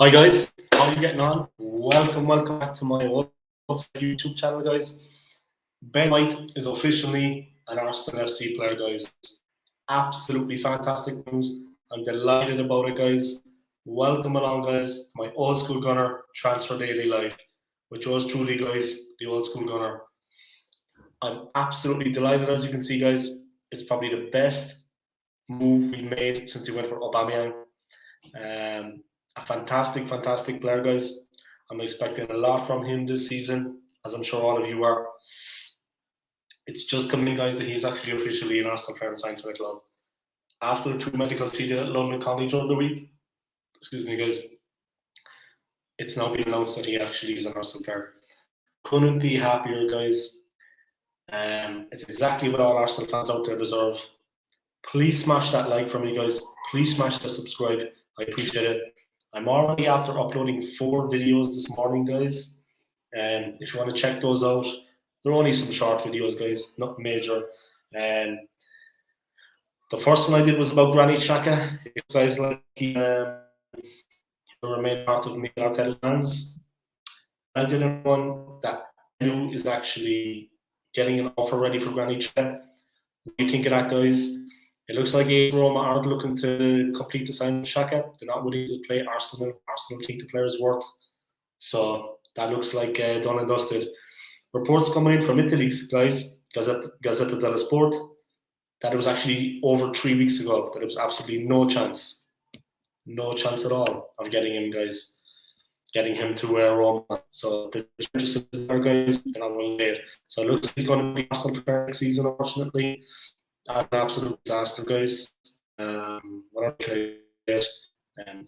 Hi guys, how are you getting on? Welcome back to my YouTube channel, guys. Ben White is officially an Arsenal FC player, guys. Absolutely fantastic news. I'm delighted about it, guys. Welcome along, guys, to my old school gunner transfer daily life, which was truly, guys, the old school gunner. I'm absolutely delighted, as you can see, guys. It's probably the best move we made since we went for Aubameyang. A fantastic player, guys. I'm expecting a lot from him this season, as I'm sure all of you are. It's just coming, guys, that he's actually officially an Arsenal player and signed for the club. After the 2 medicals he did at London College during the week, excuse me, guys, it's now been announced that he actually is an Arsenal player. Couldn't be happier, guys. It's exactly what all Arsenal fans out there deserve. Please smash that like for me, guys. Please smash the subscribe. I appreciate it. I'm already after uploading 4 videos this morning, guys. If you want to check those out, they're only some short videos, guys, not major. The first one I did was about Granit Xhaka. It guys like he remain part of Mikel Arteta's hands. I did one that is actually getting an offer ready for Granit Xhaka. What do you think of that, guys? It looks like Roma aren't looking to complete the signing of Xhaka. They're not willing to play Arsenal. Arsenal think the player is worth. So that looks like done and dusted. Reports coming in from Italy, guys, Gazzetta dello Sport, that it was actually over 3 weeks ago, that there was absolutely no chance at all of getting him, guys, getting him to Roma. So the chances are, guys, they're not going to late. So it looks like he's going to be Arsenal player next season, unfortunately. That's an absolute disaster, guys. What can I say?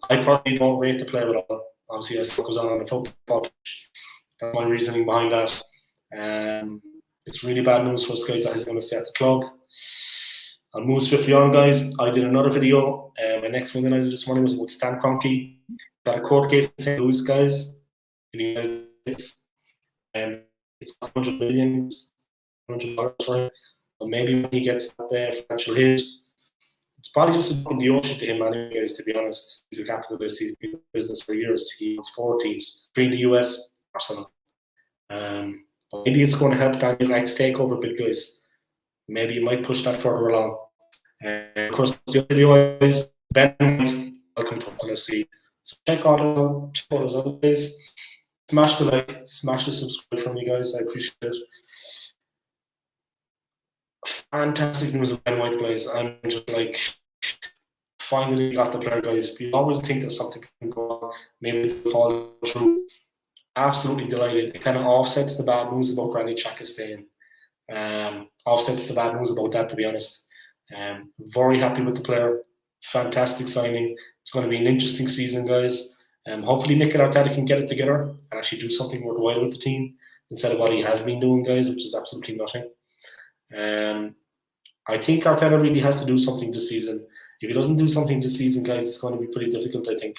I personally don't rate the player at all. Obviously, as it goes on the football pitch. That's my reasoning behind that. It's really bad news for us, guys, that he's going to stay at the club. I'll move swiftly on, guys. I did another video. My next one that I did this morning was about Stan Kroenke. Got a court case in St. Louis, guys, in the United States. It's $100 million, $100 for him. So maybe when he gets that financial hit, it's probably just in the ocean to him, anyway, guys, to be honest. He's a capitalist. He's been in business for years. He owns 4 teams, 3 in the US, Arsenal. But maybe it's going to help Daniel X take over a bit, guys. Maybe you might push that further along. Of course, the video is Ben White. Welcome to Arsenal FC. So check all those out, guys. Smash the like, smash the subscribe for me, guys. I appreciate it. Fantastic news of Ben White, guys. I'm just like, finally got the player, guys. We always think that something can go on, maybe it'll fall through. Absolutely delighted. It kind of offsets the bad news about Granit Xhaka staying. Offsets the bad news about that, to be honest. Very happy with the player. Fantastic signing. It's going to be an interesting season, guys. Hopefully Mikel Arteta can get it together and actually do something worthwhile with the team instead of what he has been doing, guys, which is absolutely nothing. I think Arteta really has to do something this season. If he doesn't do something this season, guys, it's going to be pretty difficult, I think.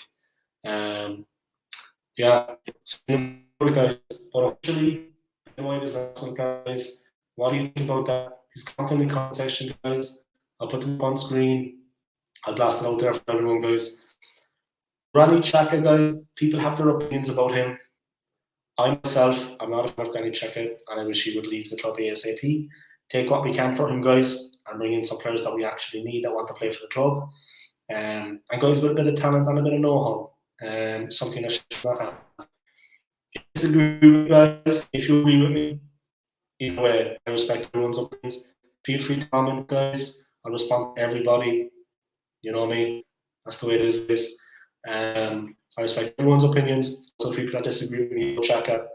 Yeah, guys, but actually, Ben is Arsenal, guys. What do you think about that? His content in the comment section, guys. I'll put them on screen. I'll blast it out there for everyone, guys. Granit Xhaka, guys, people have their opinions about him. I myself, I'm not a fan of Granit Xhaka, and I wish he would leave the club ASAP. Take what we can for him, guys, and bring in some players that we actually need that want to play for the club. And guys with a bit of talent and a bit of know-how. Something that should not happen. Disagree, guys. If you agree with me, either way, I respect everyone's opinions. Feel free to comment, guys. I'll respond to everybody. You know me. That's the way it is, guys. I respect everyone's opinions. Also, people that disagree with me, Xhaka.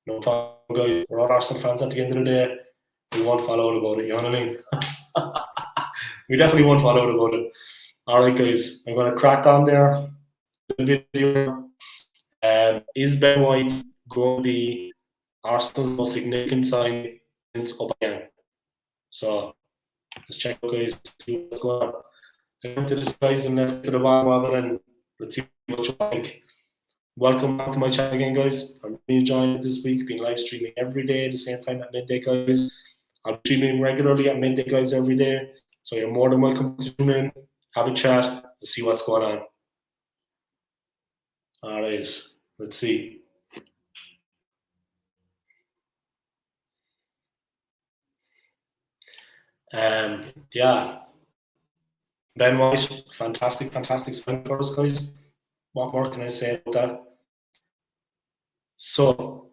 No problem, guys. We're all Arsenal fans at the end of the day. We won't fall out about it. You know what I mean? We definitely won't fall out about it. All right, guys. I'm going to crack on there. The video. Is Ben White going to be Arsenal's most significant signing since Aubameyang? So let's check out, guys, see what's going on. Come to this, guys, and let's to the bottom of it, and let's see what you think. Welcome back to my channel again, guys. I'm really enjoying it this week. Been live streaming every day at the same time at midday, guys. I'm streaming regularly at midday, guys, every day. So you're more than welcome to tune in, have a chat, and see what's going on. All right, let's see. Yeah, Ben White, fantastic, fantastic sign for us, guys. What more can I say about that? So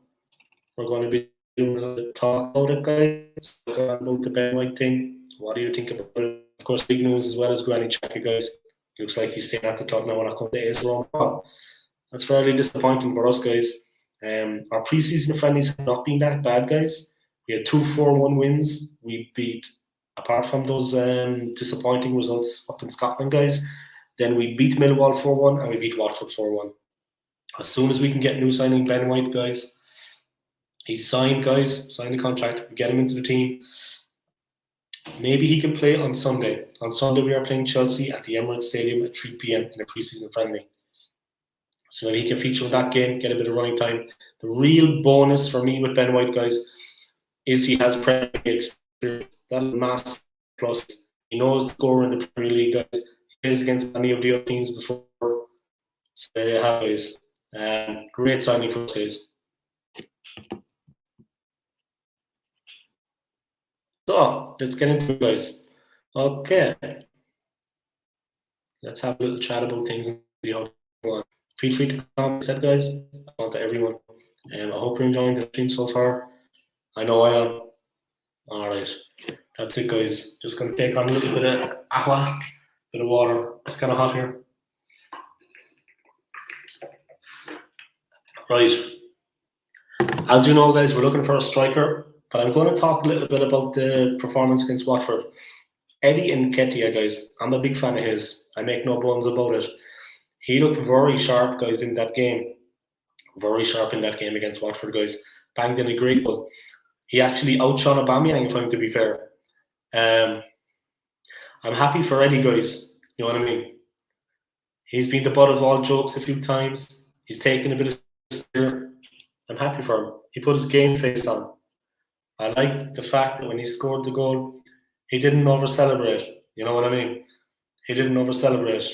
we're going to be doing a talk about it, guys. About the Ben White thing. What do you think about it? Of course, big news as well as Granny Xhaka, guys. Looks like he's staying at the club now when I come to AS Roma. That's fairly disappointing for us, guys. Our preseason friendlies have not been that bad, guys. We had 2-4-1 wins. We beat, apart from those disappointing results up in Scotland, guys, then we beat Millwall 4-1 and we beat Watford 4-1. As soon as we can get new signing Ben White, guys, he's signed, guys, signed the contract, we get him into the team. Maybe he can play on Sunday. On Sunday, we are playing Chelsea at the Emirates Stadium at 3 p.m. in a preseason friendly. So maybe he can feature in that game, get a bit of running time. The real bonus for me with Ben White, guys, is he has Premier League experience. That is a massive plus. He knows the score in the Premier League, guys. He plays against many of the other teams before. So there you have, guys. Great signing for us, guys. So let's get into it, guys. Okay. Let's have a little chat about things and see how it's going. Feel free to comment, said guys. I want to everyone. I hope you're enjoying the stream so far. I know I am. All right, that's it, guys. Just gonna take on a little bit of aqua, bit of water. It's kind of hot here. Right. As you know, guys, we're looking for a striker, but I'm going to talk a little bit about the performance against Watford. Eddie Nketiah, guys, I'm a big fan of his. I make no bones about it. He looked very sharp, guys, in that game. Very sharp in that game against Watford, guys. Banged in a great goal. He actually outshone Aubameyang, if I'm to be fair. I'm happy for Eddie, guys. You know what I mean? He's been the butt of all jokes a few times. He's taken a bit of steer. I'm happy for him. He put his game face on. I liked the fact that when he scored the goal, he didn't over celebrate. You know what I mean? He didn't over celebrate.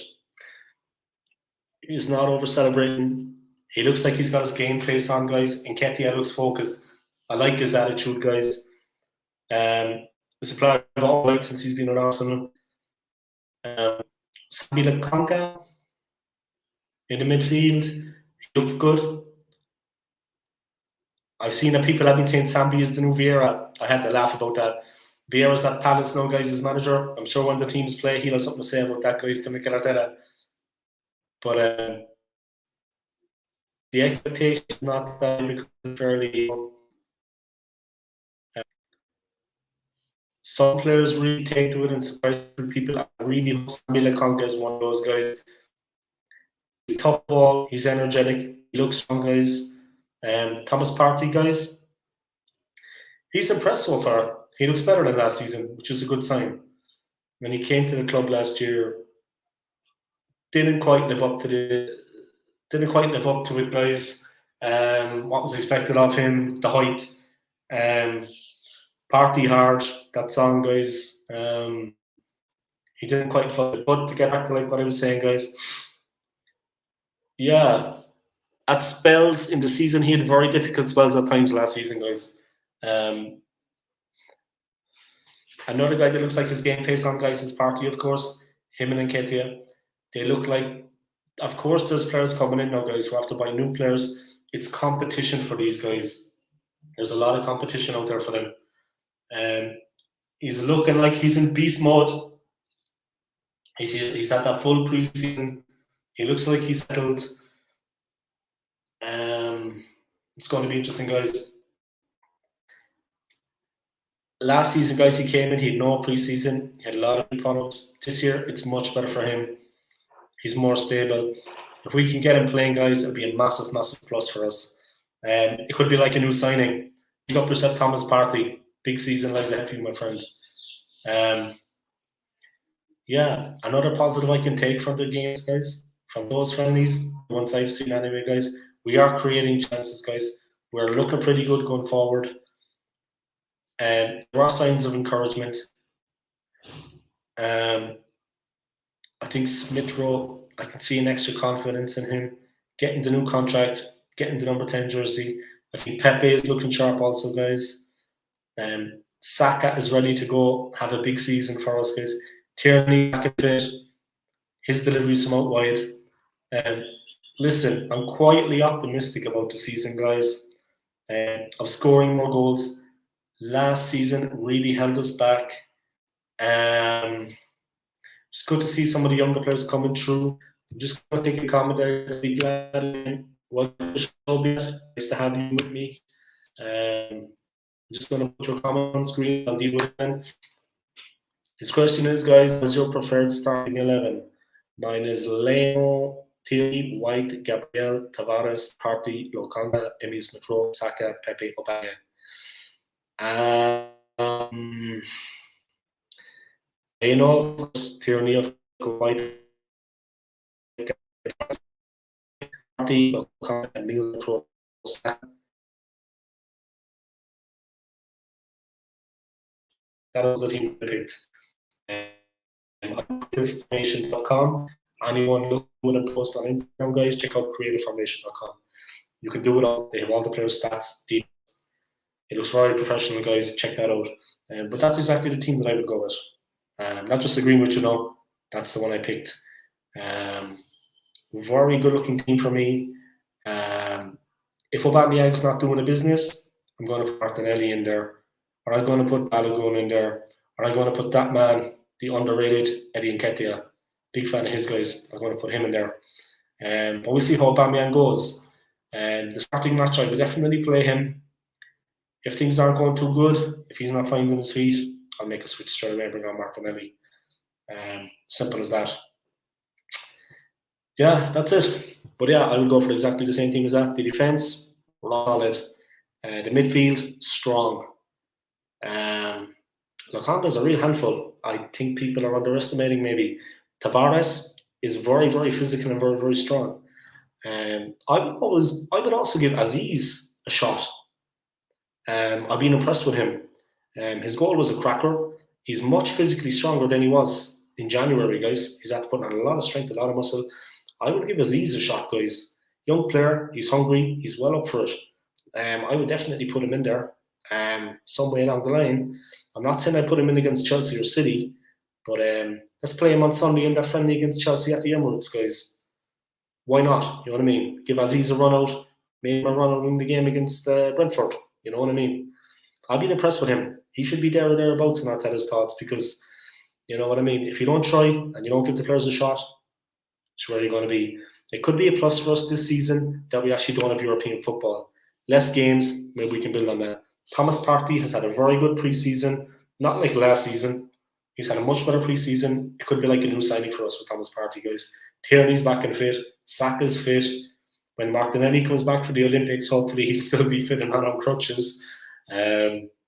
He's not over celebrating. He looks like he's got his game face on, guys. And Nketiah looks focused. I like his attitude, guys. It's a player I've always liked since he's been at Arsenal. Sambi Lakonga in the midfield, he looked good. I've seen that people have been saying Sambi is the new Vieira. I had to laugh about that. Vieira's at Palace now, guys, as manager. I'm sure when the teams play, he'll have something to say about that, guys, to Mikel Arteta. But the expectation is not that because fairly. Some players really take to it and surprise people. I really hope Sambi Lakonga is one of those guys. He's tough ball, he's energetic, he looks strong, guys. Thomas Partey, guys, he's impressed so far. He looks better than last season, which is a good sign. When he came to the club last year, didn't quite live up to it, guys. What was expected of him, the hype. Party hard, that song, guys. He didn't quite follow it. But to get back to like what I was saying, guys, yeah, at spells in the season, he had very difficult spells at times last season, guys. Another guy that looks like his game face on, guys, is Partey, of course. Him and Nketiah. They look like, of course, there's players coming in now, guys. We have to buy new players. It's competition for these guys. There's a lot of competition out there for them. He's looking like he's in beast mode. He's had that full preseason. He looks like he's settled. It's going to be interesting, guys. Last season, guys, he came in, he had no preseason, he had a lot of products. This year, it's much better for him. He's more stable. If we can get him playing, guys, it'll be a massive, massive plus for us. It could be like a new signing. Pick up yourself, Thomas Partey. Big season lies ahead for you, my friend. Yeah, another positive I can take from the games, guys, from those friendlies, the ones I've seen anyway, guys, we are creating chances, guys. We're looking pretty good going forward. There are signs of encouragement. I think Smith Rowe, I can see an extra confidence in him. getting the new contract, getting the number 10 jersey. I think Pepe is looking sharp also, guys. Saka is ready to go, have a big season for us, guys. Tierney back a bit. His delivery's some out wide. Listen, I'm quietly optimistic about the season, guys. Of scoring more goals. Last season really held us back. It's good to see some of the younger players coming through. I'm just going to take a comment there. Be glad. Welcome to the show, nice to have you with me. I'm just going to put your comment on screen. I'll deal with it then. His question is, guys, what's your preferred starting 11? Mine is Leo, Thierry, White, Gabriel, Tavares, Partey, Lokonga, Emile Smith-Rowe, Saka, Pepe, Aubameyang. You know, of course, Tierney, of White, Partey, Lokonga, Emile Smith-Rowe, Saka. That was the team I picked. Creativeformation.com. Anyone look with a post on Instagram, guys, check out creativeformation.com. You can do it all. They have all the player stats. It looks very professional, guys. Check that out. But that's exactly the team that I would go with. Not just agreeing with you now. That's the one I picked. Very good looking team for me. If Aubameyang's not doing a business, I'm going to put Martinelli in there. Or I'm going to put Balogun in there. Or I'm going to put that man, the underrated Eddie Nketiah. Big fan of his, guys. I'm going to put him in there. But we'll see how Aubameyang goes. The starting match, I would definitely play him. If things aren't going too good, if he's not finding his feet, I'll make a switch straight away and bring on Martinelli. Simple as that. Yeah, that's it. But yeah, I would go for exactly the same thing as that. The defense, solid. The midfield, strong. Lokonga's a real handful. I think people are underestimating maybe. Tavares is very, very physical and very, very strong. I would also give Aziz a shot. I've been impressed with him. His goal was a cracker. He's much physically stronger than he was in January, guys. He's had to put on a lot of strength, a lot of muscle. I would give Aziz a shot, guys. Young player, he's hungry, he's well up for it. I would definitely put him in there somewhere along the line. I'm not saying I put him in against Chelsea or City, but let's play him on Sunday in that friendly against Chelsea at the Emirates, guys. Why not? You know what I mean? Give Aziz a run out, maybe a run out in the game against Brentford. You know what I mean? I've been impressed with him. He should be there or thereabouts in Arteta's thoughts because, you know what I mean? If you don't try and you don't give the players a shot, it's where you're going to be. It could be a plus for us this season that we actually don't have European football. Less games, maybe we can build on that. Thomas Partey has had a very good preseason, not like last season. He's had a much better preseason. It could be like a new signing for us with Thomas Partey, guys. Tierney's back and fit. Saka's fit. When Martinelli comes back for the Olympics, hopefully he'll still be fit and not on crutches.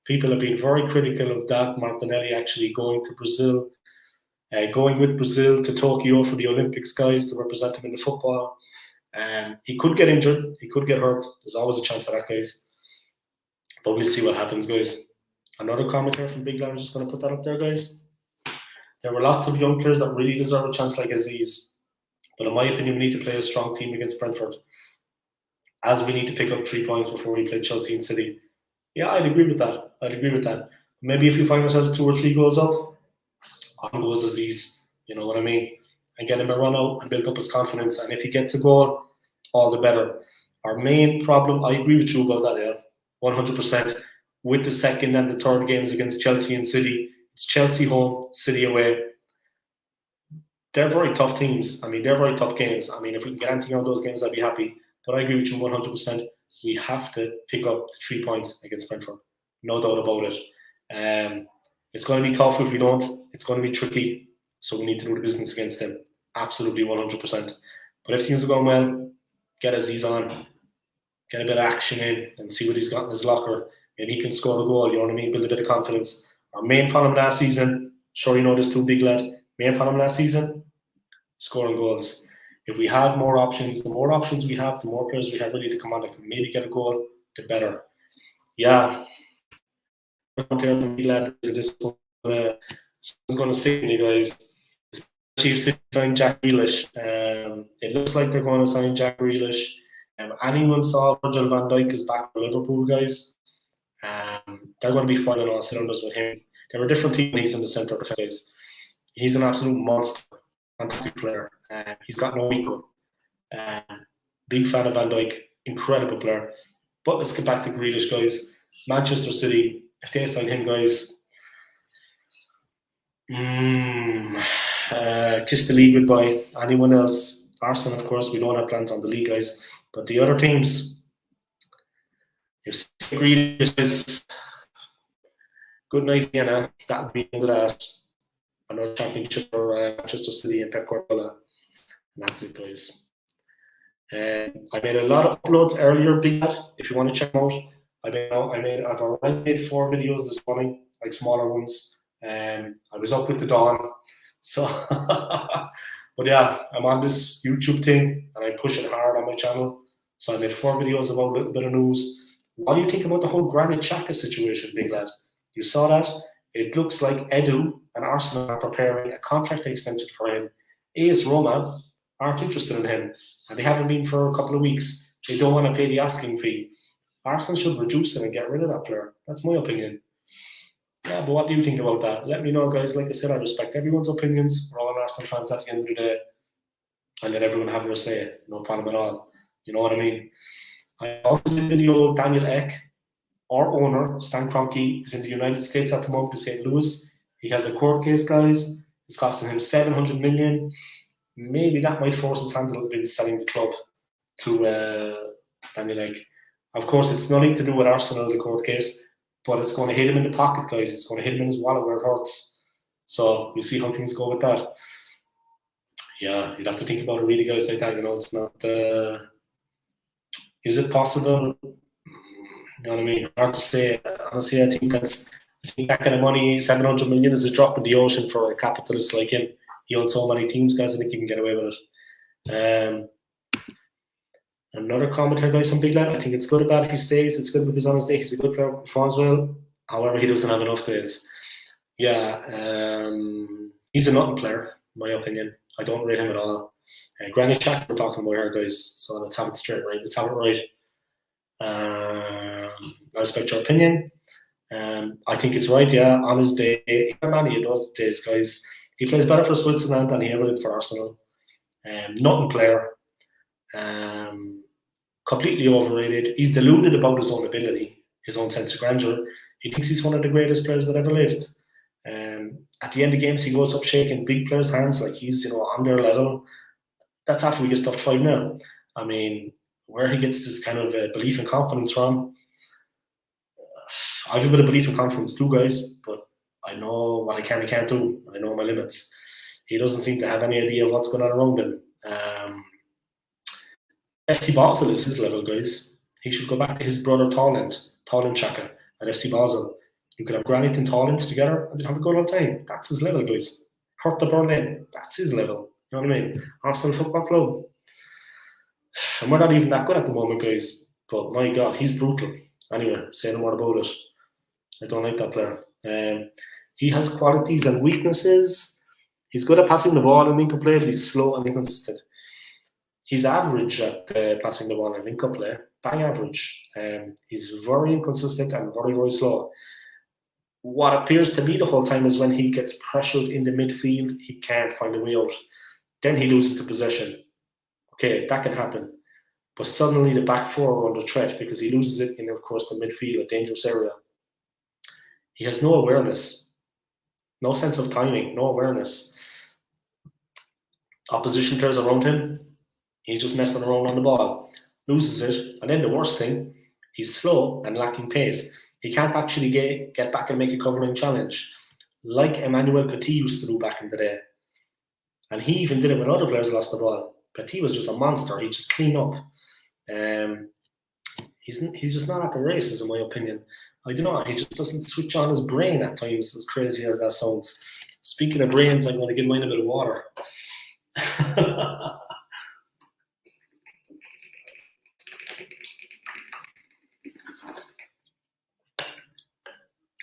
People have been very critical of that. Martinelli actually going to Brazil, going with Brazil to Tokyo for the Olympics, guys, to represent him in the football. He could get injured. He could get hurt. There's always a chance of that, guys. But we'll see what happens, guys. Another comment here from Big Lad. I'm just going to put that up there, guys. There were lots of young players that really deserve a chance like Aziz. But in my opinion, we need to play a strong team against Brentford. As we need to pick up 3 points before we play Chelsea and City. Yeah, I'd agree with that. Maybe if we find ourselves 2 or 3 goals up, on goes Aziz. You know what I mean? And get him a run out and build up his confidence. And if he gets a goal, all the better. Our main problem, I agree with you about that, yeah. 100%. With the second and the third games against Chelsea and City. It's Chelsea home, City away. They're very tough teams. I mean, they're very tough games. I mean, if we can get anything out of those games, I'd be happy. But I agree with you 100%. We have to pick up the 3 points against Brentford. No doubt about it. It's going to be tough if we don't. It's going to be tricky. So we need to do the business against them. Absolutely 100%. But if things are going well, get Aziz on. Get a bit of action in and see what he's got in his locker. Maybe he can score a goal, you know what I mean? Build a bit of confidence. Our main problem last season, sure you know this too, Big Lad. Main problem last season, scoring goals. If we had more options, the more options we have, the more players we have ready to come on that can maybe get a goal, the better. Yeah. This is going to sing you guys. Chiefs signed Jack Grealish. It looks like they're going to sign Jack Grealish. Anyone saw Virgil van Dijk is back for Liverpool, guys. They're going to be firing on cylinders with him. They were a different team when he's in the centre of defence. He's an absolute monster, fantastic player. He's got no equal. Big fan of Van Dijk, incredible player. But let's get back to Grealish, guys. Manchester City, if they sign him, guys, kiss the league goodbye. Anyone else? Arsenal, of course, we don't have plans on the league, guys. But the other teams, if Grealish is good night, Vienna, that would be the end of that. Another championship for Manchester City and Pep Guardiola. And that's it, guys. I made a lot of uploads earlier, Big Lad, if you want to check them out. I've already made 4 videos this morning, like smaller ones. I was up with the dawn. So, but yeah, I'm on this YouTube thing and I push it hard on my channel. So I made 4 videos about a little bit of news. What do you think about the whole Granit Xhaka situation, Big Lad? You saw that? It looks like Edu and Arsenal are preparing a contract extension for him. AS Roma aren't interested in him, and they haven't been for a couple of weeks. They don't want to pay the asking fee. Arsenal should reduce it and get rid of that player. That's my opinion. Yeah, but what do you think about that? Let me know, guys. Like I said, I respect everyone's opinions. We're all Arsenal fans at the end of the day. I let everyone have their say. No problem at all. You know what I mean? I also did a video of Daniel Ek, our owner, Stan Kroenke, is in the United States at the moment to St. Louis. He has a court case, guys. It's costing him $700 million. Maybe that might force his hand a little bit in selling the club to Daniel Ek. Of course, it's nothing to do with Arsenal, the court case, but it's going to hit him in the pocket, guys. It's going to hit him in his wallet where it hurts. So you see how things go with that. Yeah, you'd have to think about it really, guys, like that. You know, it's not... is it possible? You know what I mean? Hard to say. Honestly, I think that kind of money, $700 million, is a drop in the ocean for a capitalist like him. He owns so many teams, guys. I think he can get away with it. Another commenter, guys, some Big Lad. I think it's good or bad if he stays. It's good because on his day he's a good player, performs well. However, he doesn't have enough days. Yeah, he's a nothing player, in my opinion. I don't rate him at all. Granit Xhaka we're talking about here, guys. So let's have it straight, right? Let's have it right. I respect your opinion. I think it's right, yeah. On his day, he does days, guys. He plays better for Switzerland than he ever did for Arsenal. Nothing player. Completely overrated. He's deluded about his own ability, his own sense of grandeur. He thinks he's one of the greatest players that ever lived. At the end of games, he goes up shaking big players' hands like he's, on their level. That's after we get stopped 5-0. I mean, where he gets this kind of belief and confidence from, I have a bit of belief and confidence too, guys, but I know what I can and can't do. I know my limits. He doesn't seem to have any idea of what's going on around him. FC Basel is his level, guys. He should go back to his brother Taulant Xhaka at FC Basel. You could have Granit and Taulant together and they'd have a good old time. That's his level, guys. Hertha Berlin, that's his level. You know what I mean? Arsenal Football Club. And we're not even that good at the moment, guys. But my God, he's brutal. Anyway, say no more about it. I don't like that player. He has qualities and weaknesses. He's good at passing the ball and link-up play, but he's slow and inconsistent. He's average at passing the ball and link-up play. Bang average. He's very inconsistent and very, very slow. What appears to me the whole time is when he gets pressured in the midfield, he can't find a way out. Then he loses the possession. Okay, that can happen. But suddenly the back four are under threat because he loses it in, of course, the midfield, a dangerous area. He has no awareness, no sense of timing, no awareness. Opposition players around him, he's just messing around on the ball, loses it, and then the worst thing, he's slow and lacking pace. He can't actually get back and make a covering challenge, like Emmanuel Petit used to do back in the day. And he even did it when other players lost the ball. Petit was just a monster. He just cleaned up. He's just not at the races, in my opinion. I don't know. He just doesn't switch on his brain at times, as crazy as that sounds. Speaking of brains, I'm going to give mine a bit of water.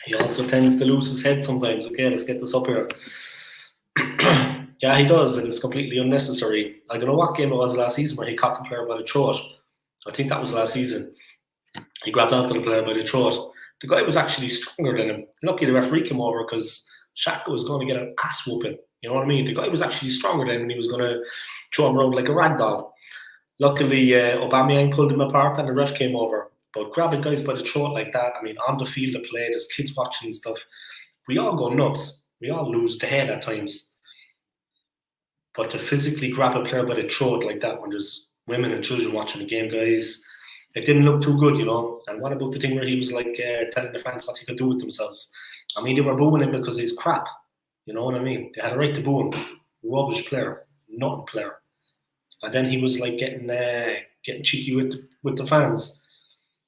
He also tends to lose his head sometimes. Okay, let's get this up here. Yeah, he does, and it's completely unnecessary. I don't know what game it was last season where he caught the player by the throat. I think that was last season. He grabbed onto the player by the throat. The guy was actually stronger than him. Lucky the referee came over because Shaq was going to get an ass whooping. You know what I mean? The guy was actually stronger than him, and he was going to throw him around like a rag doll. Luckily, Aubameyang pulled him apart, and the ref came over. But grabbing guys by the throat like that, I mean, on the field of play, there's kids watching and stuff. We all go nuts. We all lose the head at times. But to physically grab a player by the throat like that when there's women and children watching the game, guys, it didn't look too good, you know. And what about the thing where he was like telling the fans what he could do with themselves? I mean, they were booing him because he's crap. You know what I mean? They had a right to boo him. Rubbish player, nothing player. And then he was like getting cheeky with the fans.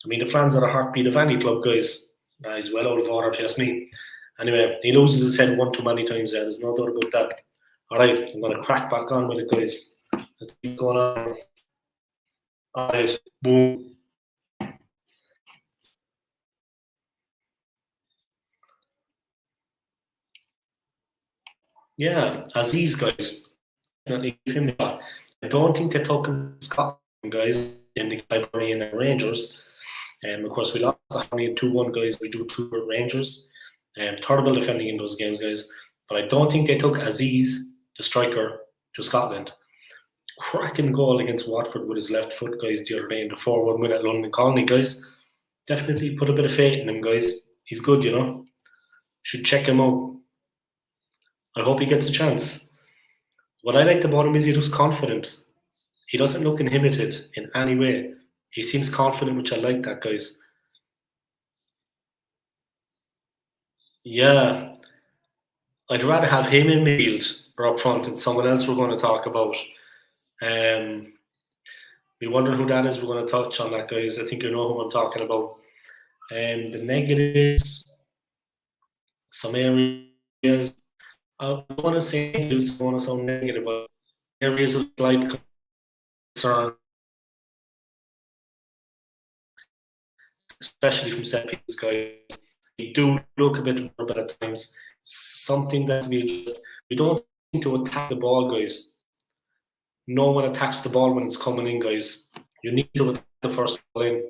I mean, the fans are the heartbeat of any club, guys. He's well out of order, if you ask me. Anyway, he loses his head one too many times there. There's no doubt about that. All right, I'm going to crack back on with it, guys. Let's keep going on. All right, boom. Yeah, Aziz, guys. Definitely give him a shot. I don't think they took him to Scotland, guys, in the Library and the Rangers. Of course, we lost the Harry 2-1, guys. We drew 2 Rangers. Terrible defending in those games, guys. But I don't think they took Aziz, the striker, to Scotland. Cracking goal against Watford with his left foot, guys, the other day in the 4-1 win at London Colony, guys. Definitely put a bit of faith in him, guys. He's good, you know. Should check him out. I hope he gets a chance. What I liked about him is he looks confident. He doesn't look inhibited in any way. He seems confident, which I like that, guys. Yeah, I'd rather have him in midfield or up front than someone else we're going to talk about. We wonder who that is. We're going to touch on that, guys. I think you know who I'm talking about. The negatives, some areas. I don't want to say negatives, I want to sound negative, but areas of slight concern, especially from set pieces, guys. We do look a bit verbal at times. Something that we don't seem to attack the ball, guys. No one attacks the ball when it's coming in, guys. You need to attack the first ball in.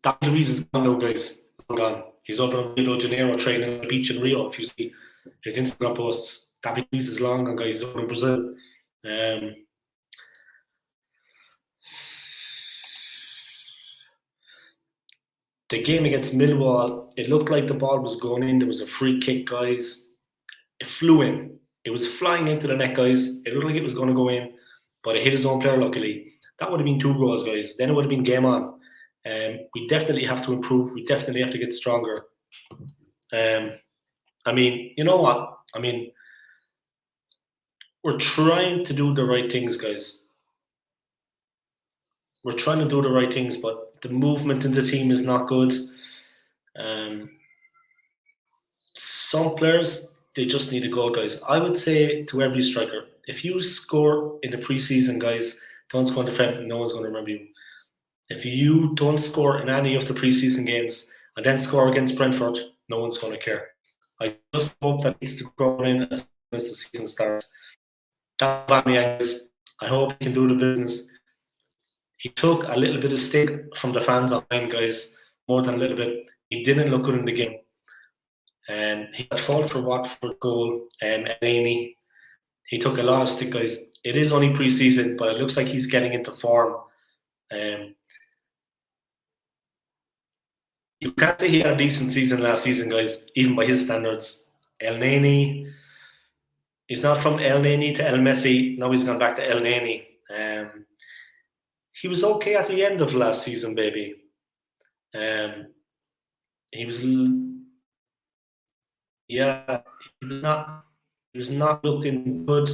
David Luiz is gone now, guys. Gone. He's over in Rio de Janeiro training on the beach in Rio. If you see his Instagram posts, David Luiz is long gone, guys. He's over in Brazil. The game against Millwall, it looked like the ball was going in. There was a free kick, guys. It flew in. It was flying into the net, guys. It looked like it was going to go in, but it hit his own player, luckily. That would have been 2 goals, guys. Then it would have been game on. We definitely have to improve. We definitely have to get stronger. I mean, you know what? I mean, we're trying to do the right things, guys. We're trying to do the right things, but the movement in the team is not good. Some players, they just need a goal, guys. I would say to every striker, if you score in the preseason, guys, don't score in the Prem, no one's going to remember you. If you don't score in any of the preseason games and then score against Brentford, no one's going to care. I just hope that needs to grow in as soon as the season starts. That's Aubameyang is. I hope he can do the business. He took a little bit of stick from the fans online, guys, more than a little bit. He didn't look good in the game. He got fault for Watford goal, Elneny. He took a lot of stick, guys. It is only pre-season, but it looks like he's getting into form. You can't say he had a decent season last season, guys, even by his standards. Elneny, he's not from Elneny to El Messi. Now he's gone back to Elneny. He was okay at the end of last season, baby. He was, yeah, he was not looking good.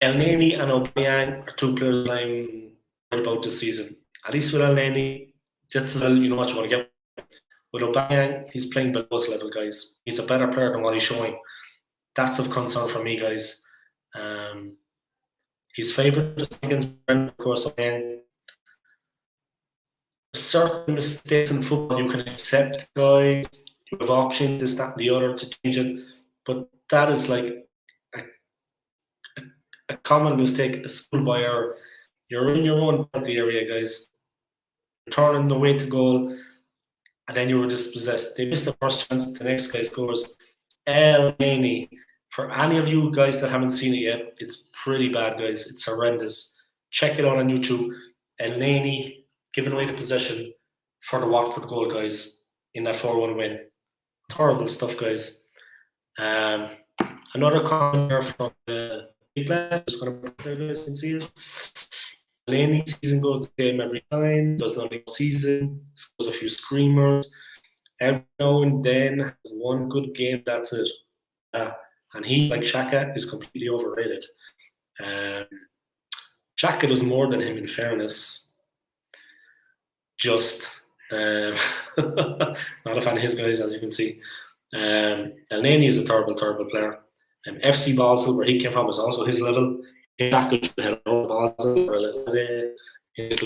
Elneny and Aubameyang are 2 players I'm worried about this season. At least with Elneny, just as well, you know what you want to get. With Aubameyang, he's playing below his level, guys. He's a better player than what he's showing. That's of concern for me, guys. He's favoured against Brentford, of course. certain mistakes in football you can accept, guys. You have options, this, that, and the other to change it. But that is like a common mistake, a schoolboy error. You're in your own penalty area, guys. You're turning away to goal, and then you were dispossessed. They missed the first chance, the next guy scores. El Neni. For any of you guys that haven't seen it yet, it's pretty bad, guys. It's horrendous. Check it out on YouTube. El Neni giving away the possession for the Watford goal, guys, in that 4-1 win. Horrible stuff, guys. Another comment there from the big lad. Just going to put there, guys, can see it. Laney season goes the same every time. Does nothing all season. Scores a few screamers. Every now and then, one good game. That's it. And he, like Xhaka, is completely overrated. Xhaka does more than him, in fairness. Just not a fan of his, guys, as you can see. El Neni is a terrible, terrible player. FC Basel, where he came from, is also his level. Xhaka should have held Basel for a little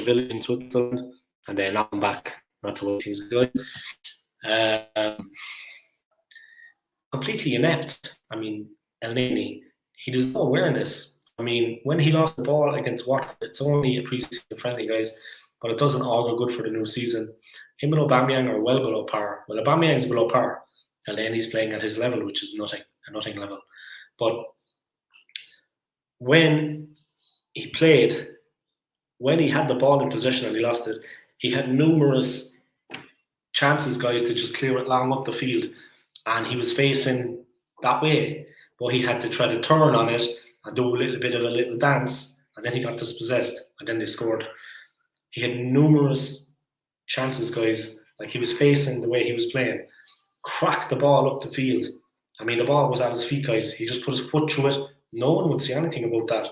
village in Switzerland, and then knock him back. That's the way things go. Completely inept. I mean, El Neni, he does no awareness. I mean, when he lost the ball against Watford, it's only a pre-season friendly, guys, but it doesn't all go good for the new season. Him and Aubameyang are well below par. Well, Aubameyang's below par, and then he's playing at his level, which is a nothing level. But when he played, when he had the ball in possession and he lost it, he had numerous chances, guys, to just clear it long up the field. And he was facing that way, but he had to try to turn on it and do a little bit of a little dance, and then he got dispossessed, and then they scored. He had numerous chances, guys, like he was facing the way he was playing. Cracked the ball up the field. I mean, the ball was at his feet, guys. He just put his foot through it. No one would say anything about that.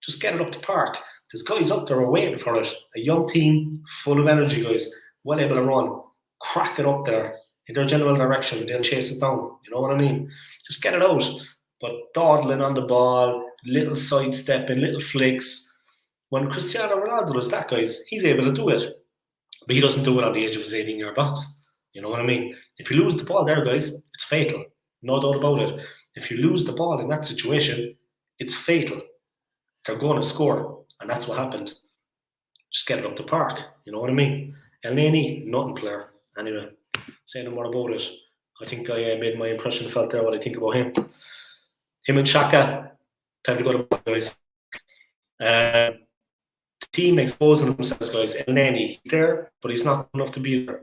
Just get it up the park. There's guys up there waiting for it. A young team, full of energy, guys, well able to run. Crack it up there in their general direction. They'll chase it down. You know what I mean? Just get it out. But dawdling on the ball, little sidestepping, little flicks. When Cristiano Ronaldo does that, guys, he's able to do it. But he doesn't do it on the edge of his 18-yard box. You know what I mean? If you lose the ball there, guys, it's fatal. No doubt about it. If you lose the ball in that situation, it's fatal. They're going to score. And that's what happened. Just get it up the park. You know what I mean? El Neni, nothing player. Anyway, say no more about it. I think I made my impression felt there what I think about him. Him and Xhaka, time to go to bed, guys. The team exposing themselves, guys. El Neni, he's there, but he's not enough to be there.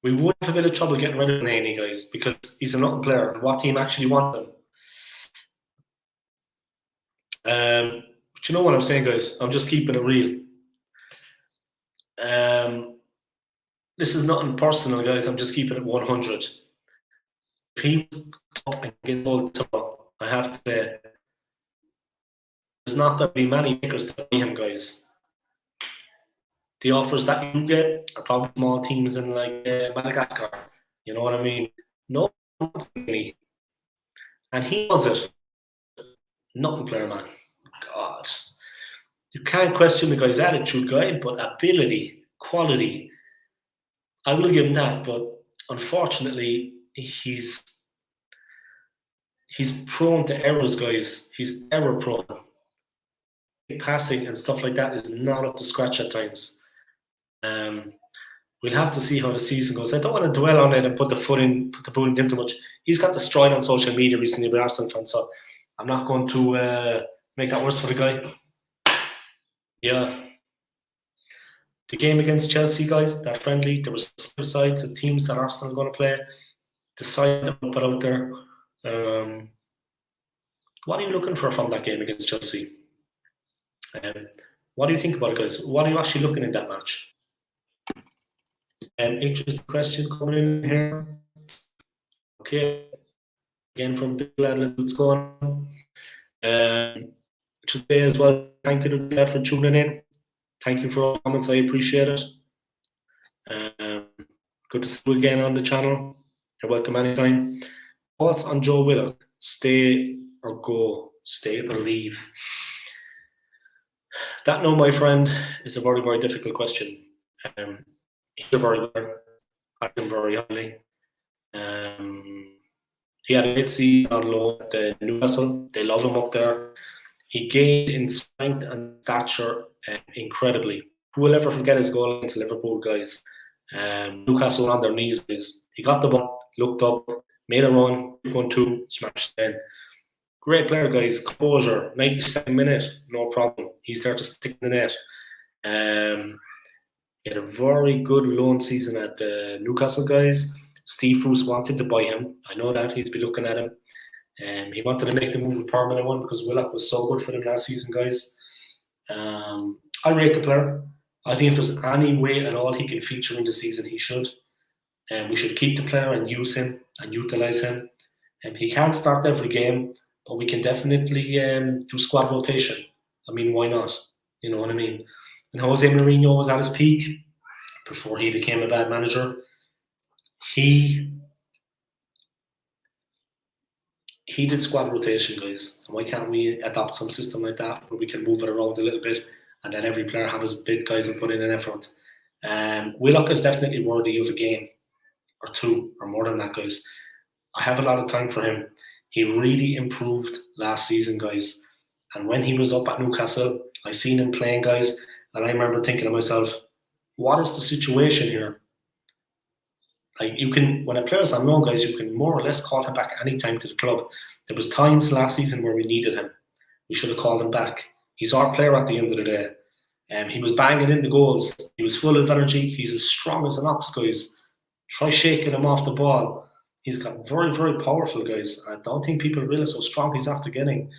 We would have a bit of trouble getting rid of El Neni, guys, because he's a nothing player. What team actually wants him? But you know what I'm saying, guys? I'm just keeping it real. This is nothing personal, guys. I'm just keeping it 100. If he was top and gets all top, I have to say, there's not going to be many takers to buy him, guys. The offers that you get are probably small teams in like Madagascar. You know what I mean? No one wants me. And he was it. Nothing player, man. God. You can't question the guy's attitude, guy, but ability, quality, I will give him that. But unfortunately, he's prone to errors, guys. He's error prone. Passing and stuff like that is not up to scratch at times. We'll have to see how the season goes. I don't want to dwell on it and put the boot in him too much. He's got destroyed on social media recently by Arsenal fans, so I'm not going to make that worse for the guy. Yeah. The game against Chelsea, guys, that friendly, there was sides and teams that Arsenal are going to play. The side that we put out there. What are you looking for from that game against Chelsea? What do you think about it, guys? What are you actually looking in that match? Interesting question coming in here. Okay. Again from Big Lad, let's go on. To say as well, thank you to Big Lad for tuning in. Thank you for all the comments, I appreciate it. Good to see you again on the channel. You're welcome anytime. Thoughts on Joe Willock? Stay or go? Stay or leave? That, no, my friend, is a very, very difficult question. He's a very good. I think very highly. He had a great season on loan at Newcastle. They love him up there. He gained in strength and stature incredibly. Who will ever forget his goal against Liverpool, guys? Newcastle on their knees, guys. He got the ball, looked up, made a run, 1-2, smashed it in. Great player, guys. Composure, 92nd minute, no problem. He's there to stick in the net. He had a very good loan season at Newcastle, guys. Steve Bruce wanted to buy him. I know that. He's been looking at him. He wanted to make the move a permanent one because Willock was so good for them last season, guys. I rate the player. I think if there's any way at all he can feature in the season, he should. We should keep the player and use him and utilise him. He can't start every game, but we can definitely do squad rotation. I mean, why not? You know what I mean? When Jose Mourinho was at his peak, before he became a bad manager, he did squad rotation, guys. And why can't we adopt some system like that where we can move it around a little bit and then every player have his bit, guys, and put in an effort? Willock is definitely worthy of a game or two or more than that, guys. I have a lot of time for him. He really improved last season, guys. And when he was up at Newcastle, I seen him playing, guys, and I remember thinking to myself, what is the situation here? Like, you can, when a player's on loan, guys, you can more or less call him back anytime to the club. There was times last season where we needed him. We should have called him back. He's our player at the end of the day. He was banging in the goals. He was full of energy. He's as strong as an ox, guys. Try shaking him off the ball. He's got very, very powerful, guys. I don't think people realize how strong he's after getting.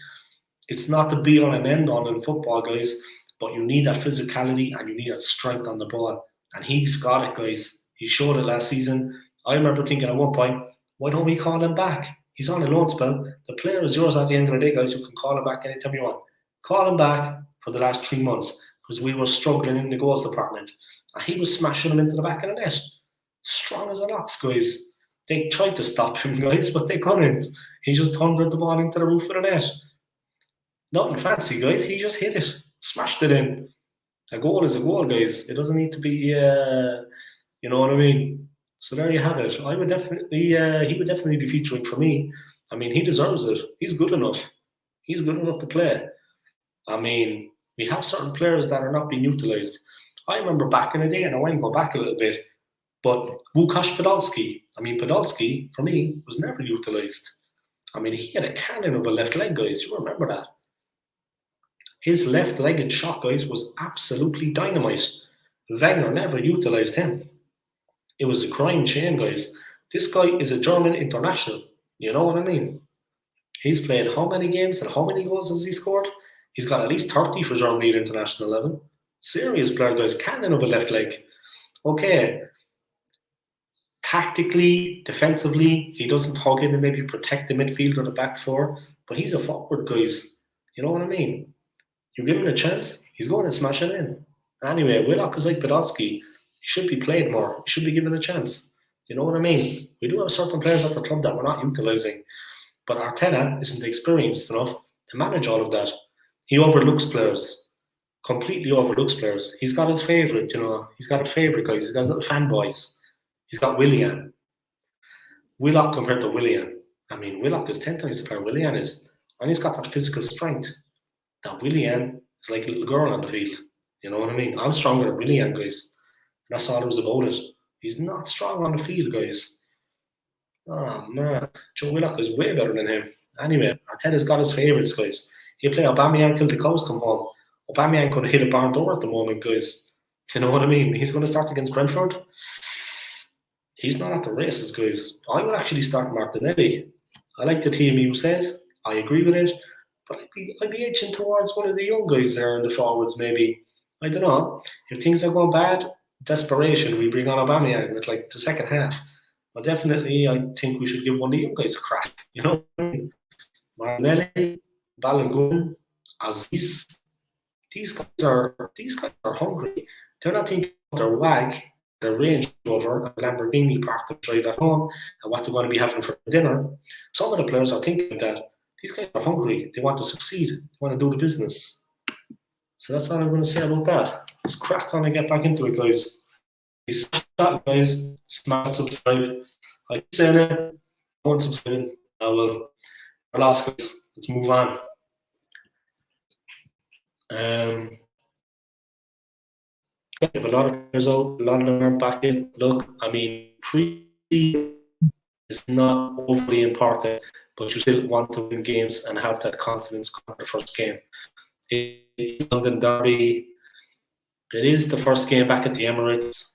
It's not to be on and end on in football, guys, but you need that physicality and you need that strength on the ball. And he's got it, guys. He showed it last season. I remember thinking at one point, why don't we call him back? He's on a loan spell. The player is yours at the end of the day, guys. You can call him back anytime you want. Call him back for the last 3 months because we were struggling in the goals department. And he was smashing them into the back of the net. Strong as an ox, guys. They tried to stop him, guys, but they couldn't. He just thundered the ball into the roof of the net. Nothing fancy, guys. He just hit it. Smashed it in. A goal is a goal, guys. It doesn't need to be, you know what I mean? So there you have it. I would definitely, he would definitely be featuring for me. I mean, he deserves it. He's good enough. He's good enough to play. I mean, we have certain players that are not being utilised. I remember back in the day, and I want to go back a little bit, but Łukasz Podolski. I mean, Podolski, for me, was never utilised. I mean, he had a cannon of a left leg, guys. You remember that. His left-legged shot, guys, was absolutely dynamite. Wenger never utilised him. It was a crying shame, guys. This guy is a German international. You know what I mean? He's played how many games and how many goals has he scored? He's got at least 30 for Germany at international level. Serious player, guys. Cannon of a left leg. Okay. Tactically, defensively, he doesn't hug in and maybe protect the midfield or the back four, but he's a forward, guys. You know what I mean? You give him a chance, he's going to smash it in. Anyway, Willock is like Podolski. He should be played more. He should be given a chance. You know what I mean? We do have certain players at the club that we're not utilising, but Arteta isn't experienced enough to manage all of that. He overlooks players, completely overlooks players. He's got his favourite, you know. He's got a favourite, guys. He's got his little fanboys. He's got Willian. Willock compared to Willian. I mean, Willock is 10 times the player Willian is, and he's got that physical strength. That Willian is like a little girl on the field. You know what I mean? I'm stronger than Willian, guys. And that's all there was about it. He's not strong on the field, guys. Oh, man. Joe Willock is way better than him. Anyway, Arteta's got his favourites, guys. He'll play Aubameyang till the cows come home. Aubameyang could have hit a barn door at the moment, guys. You know what I mean? He's going to start against Brentford. He's not at the races, guys. I would actually start Martinelli. I like the team you said. I agree with it. But I'd be edging towards one of the young guys there in the forwards, maybe. I don't know. If things are going bad, desperation, we bring on Aubameyang with like the second half. But definitely, I think we should give one of the young guys a crack. You know what I mean? Martinelli, Balogun, Aziz. These guys are hungry. They're not thinking about their wag, their Range Rover, a Lamborghini parked to drive at home, and what they're going to be having for dinner. Some of the players are thinking that these guys are hungry. They want to succeed. They want to do the business. So that's all I'm going to say about that. Let's crack on and get back into it, guys. Please chat, guys. Smash subscribe. I keep saying it. No one subscribing. I will. Last, guys. Let's move on. We have a lot of players out. A lot of them are back in. Look, I mean, pre-season is not overly important, but you still want to win games and have that confidence come the first game. It's London Derby. It is the first game back at the Emirates.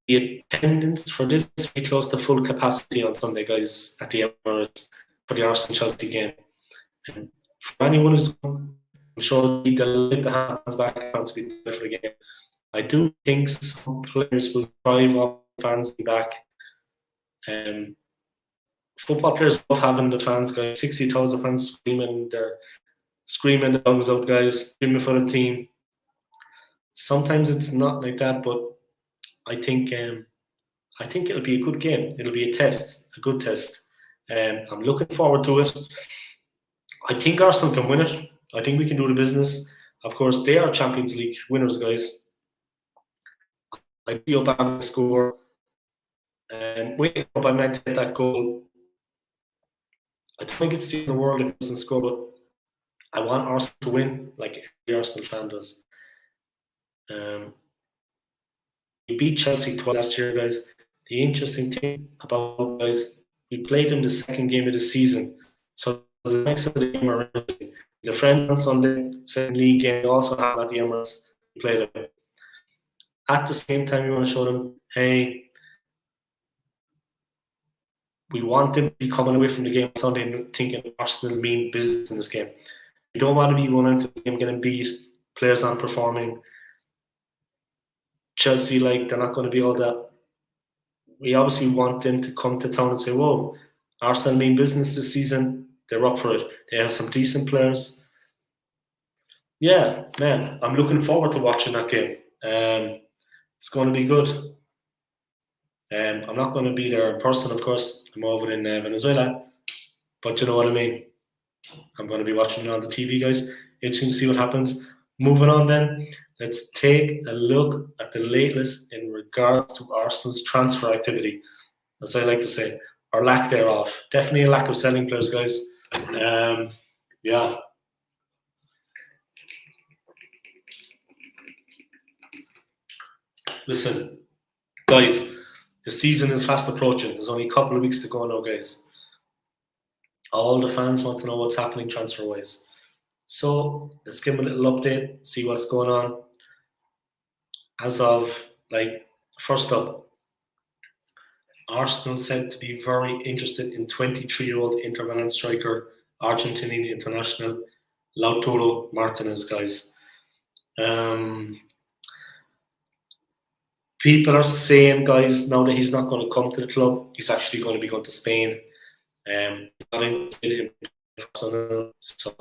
The attendance for this is very close to full capacity on Sunday, guys, at the Emirates for the Arsenal-Chelsea game. And for anyone who's going, I'm sure they'll let the hands back to be there for the game. I do think some players will thrive off fans being back. Football players love having the fans, guys. 60,000 fans screaming the lungs out, guys, screaming for the team. Sometimes it's not like that, but I think it'll be a good game. It'll be a good test. I'm looking forward to it. I think Arsenal can win it. I think we can do the business. Of course, they are Champions League winners, guys. I see Aubameyang score. Waiting for Aubameyang to get that goal. I don't think it's the world if he doesn't score, but I want Arsenal to win, like every Arsenal fan does. We beat Chelsea twice last year, guys. The interesting thing about guys, we played them the second game of the season. So the next game around, the friend on Sunday, second league game, we also have at the Emirates. We played them. At the same time, we want to show them, hey, we want them to be coming away from the game on Sunday and thinking Arsenal mean business in this game. We don't want to be going into the game getting beat, players aren't performing. Chelsea, like, they're not going to be all that. We obviously want them to come to town and say, whoa, Arsenal mean business this season. They're up for it. They have some decent players. Yeah, man, I'm looking forward to watching that game. It's going to be good. I'm not going to be there in person, of course. I'm over in Venezuela. But you know what I mean. I'm going to be watching it on the TV, guys. Interesting to see what happens. Moving on then, let's take a look at the latest in regards to Arsenal's transfer activity. As I like to say, or lack thereof. Definitely a lack of selling players, guys. Yeah. Listen, guys, the season is fast approaching. There's only a couple of weeks to go now, guys. All the fans want to know what's happening transfer-wise. So let's give them a little update, see what's going on. As of, first up, Arsenal said to be very interested in 23-year-old Inter Milan striker, Argentinian international, Lautaro Martinez, guys. People are saying, guys, now that he's not going to come to the club, he's actually going to be going to Spain. He's not interested in Arsenal, so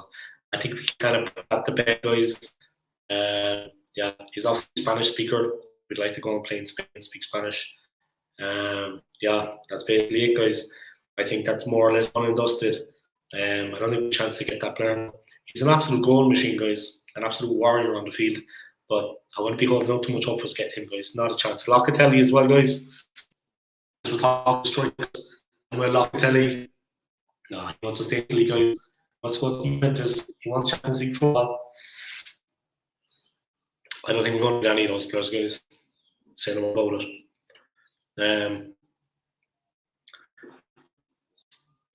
I think we can kind of put that to bed, guys. Yeah, he's also a Spanish speaker. We'd like to go and play in Spain and speak Spanish. Yeah, that's basically it, guys. I think that's more or less done and dusted. I don't have a chance to get that player. He's an absolute goal machine, guys. An absolute warrior on the field. But I wouldn't be holding out too much hope for getting him, guys. Not a chance. Locatelli as well, guys. We'll talk strikers. And Locatelli, no, he wants to stay in the league, guys. What's what Juventus? He wants Champions League football. I don't think we're going to get any of those players, guys. Say no more about it.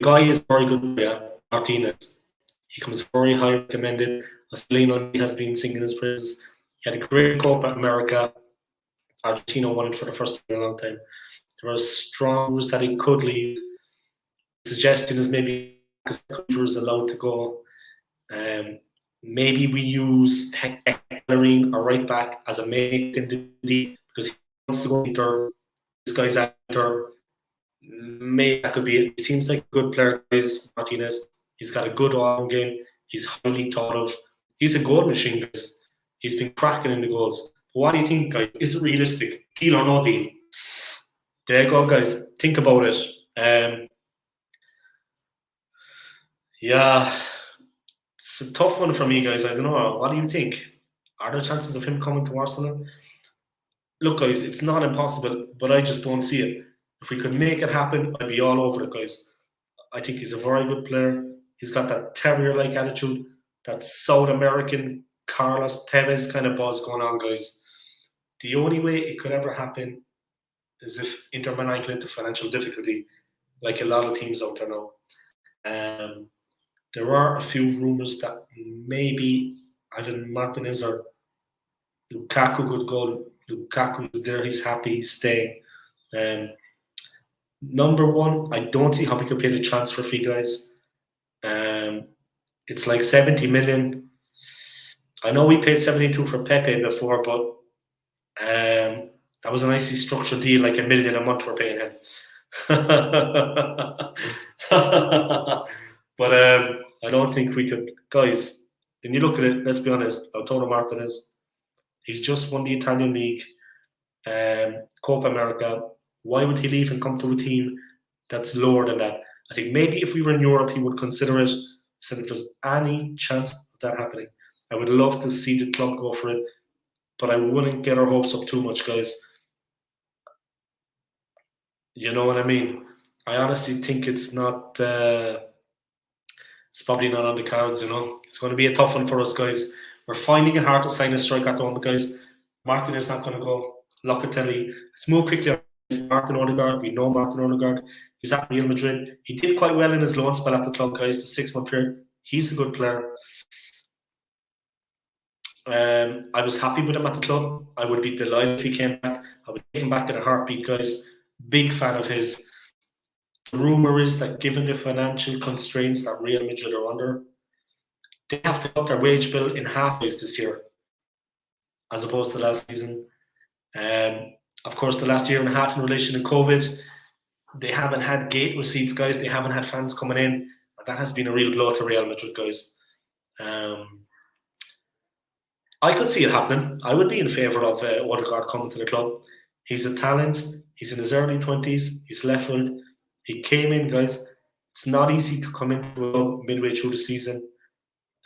The guy is very good, yeah. Martinez. He comes very high recommended. Marcelino has been singing his praises. He had a great Copa America. Argentina won it for the first time in a long time. There were strong rumors that he could leave. The suggestion is maybe because is allowed to go. Maybe we use Hectoring or right back as a mate in the deal because he wants to go into this guy's actor. Maybe that could be it. He seems like a good player, guys, Martinez. He's got a good all-round game. He's highly thought of. He's a goal machine, guys. He's been cracking in the goals. But what do you think, guys? Is it realistic? Deal or no deal? There you go, guys. Think about it. Yeah, it's a tough one for me, guys. I don't know. What do you think? Are there chances of him coming to Arsenal? Look, guys, it's not impossible, but I just don't see it. If we could make it happen, I'd be all over it, guys. I think he's a very good player. He's got that terrier-like attitude, that South American Carlos Tevez kind of buzz going on, guys. The only way it could ever happen is if Inter Milan get into financial difficulty, like a lot of teams out there now. Um, there are a few rumours that maybe Ivan Martinez or Lukaku could go. Lukaku is there, he's happy, he's staying. Um, number one, I don't see how we could pay the transfer fee, guys. It's like 70 million. I know we paid 72 for Pepe before, but that was a nicely structured deal, like $1 million a month we're paying him. But I don't think we could, guys. When you look at it, let's be honest. Lautaro Martinez, he's just won the Italian League, Copa America. Why would he leave and come to a team that's lower than that? I think maybe if we were in Europe, he would consider it. So if there's any chance of that happening, I would love to see the club go for it, but I wouldn't get our hopes up too much, guys. You know what I mean? I honestly think it's not. It's probably not on the cards. You know, it's going to be a tough one for us, guys. We're finding it hard to sign a striker at the moment, guys. Martin is not going to go. Locatelli. Let's move quickly on Martin Odegaard. We know Martin Odegaard. He's at Real Madrid. He did quite well in his loan spell at the club, guys. The 6-month period. He's a good player. I was happy with him at the club. I would be delighted if he came back. I would take him back in a heartbeat, guys. Big fan of his. The rumour is that given the financial constraints that Real Madrid are under, they have to up their wage bill in half this year, as opposed to last season. Of course, the last year and a half in relation to COVID, they haven't had gate receipts, guys. They haven't had fans coming in. That has been a real blow to Real Madrid, guys. I could see it happening. I would be in favour of Odegaard coming to the club. He's a talent. He's in his early 20s. He's left-footed. He came in, guys. It's not easy to come into a club midway through the season.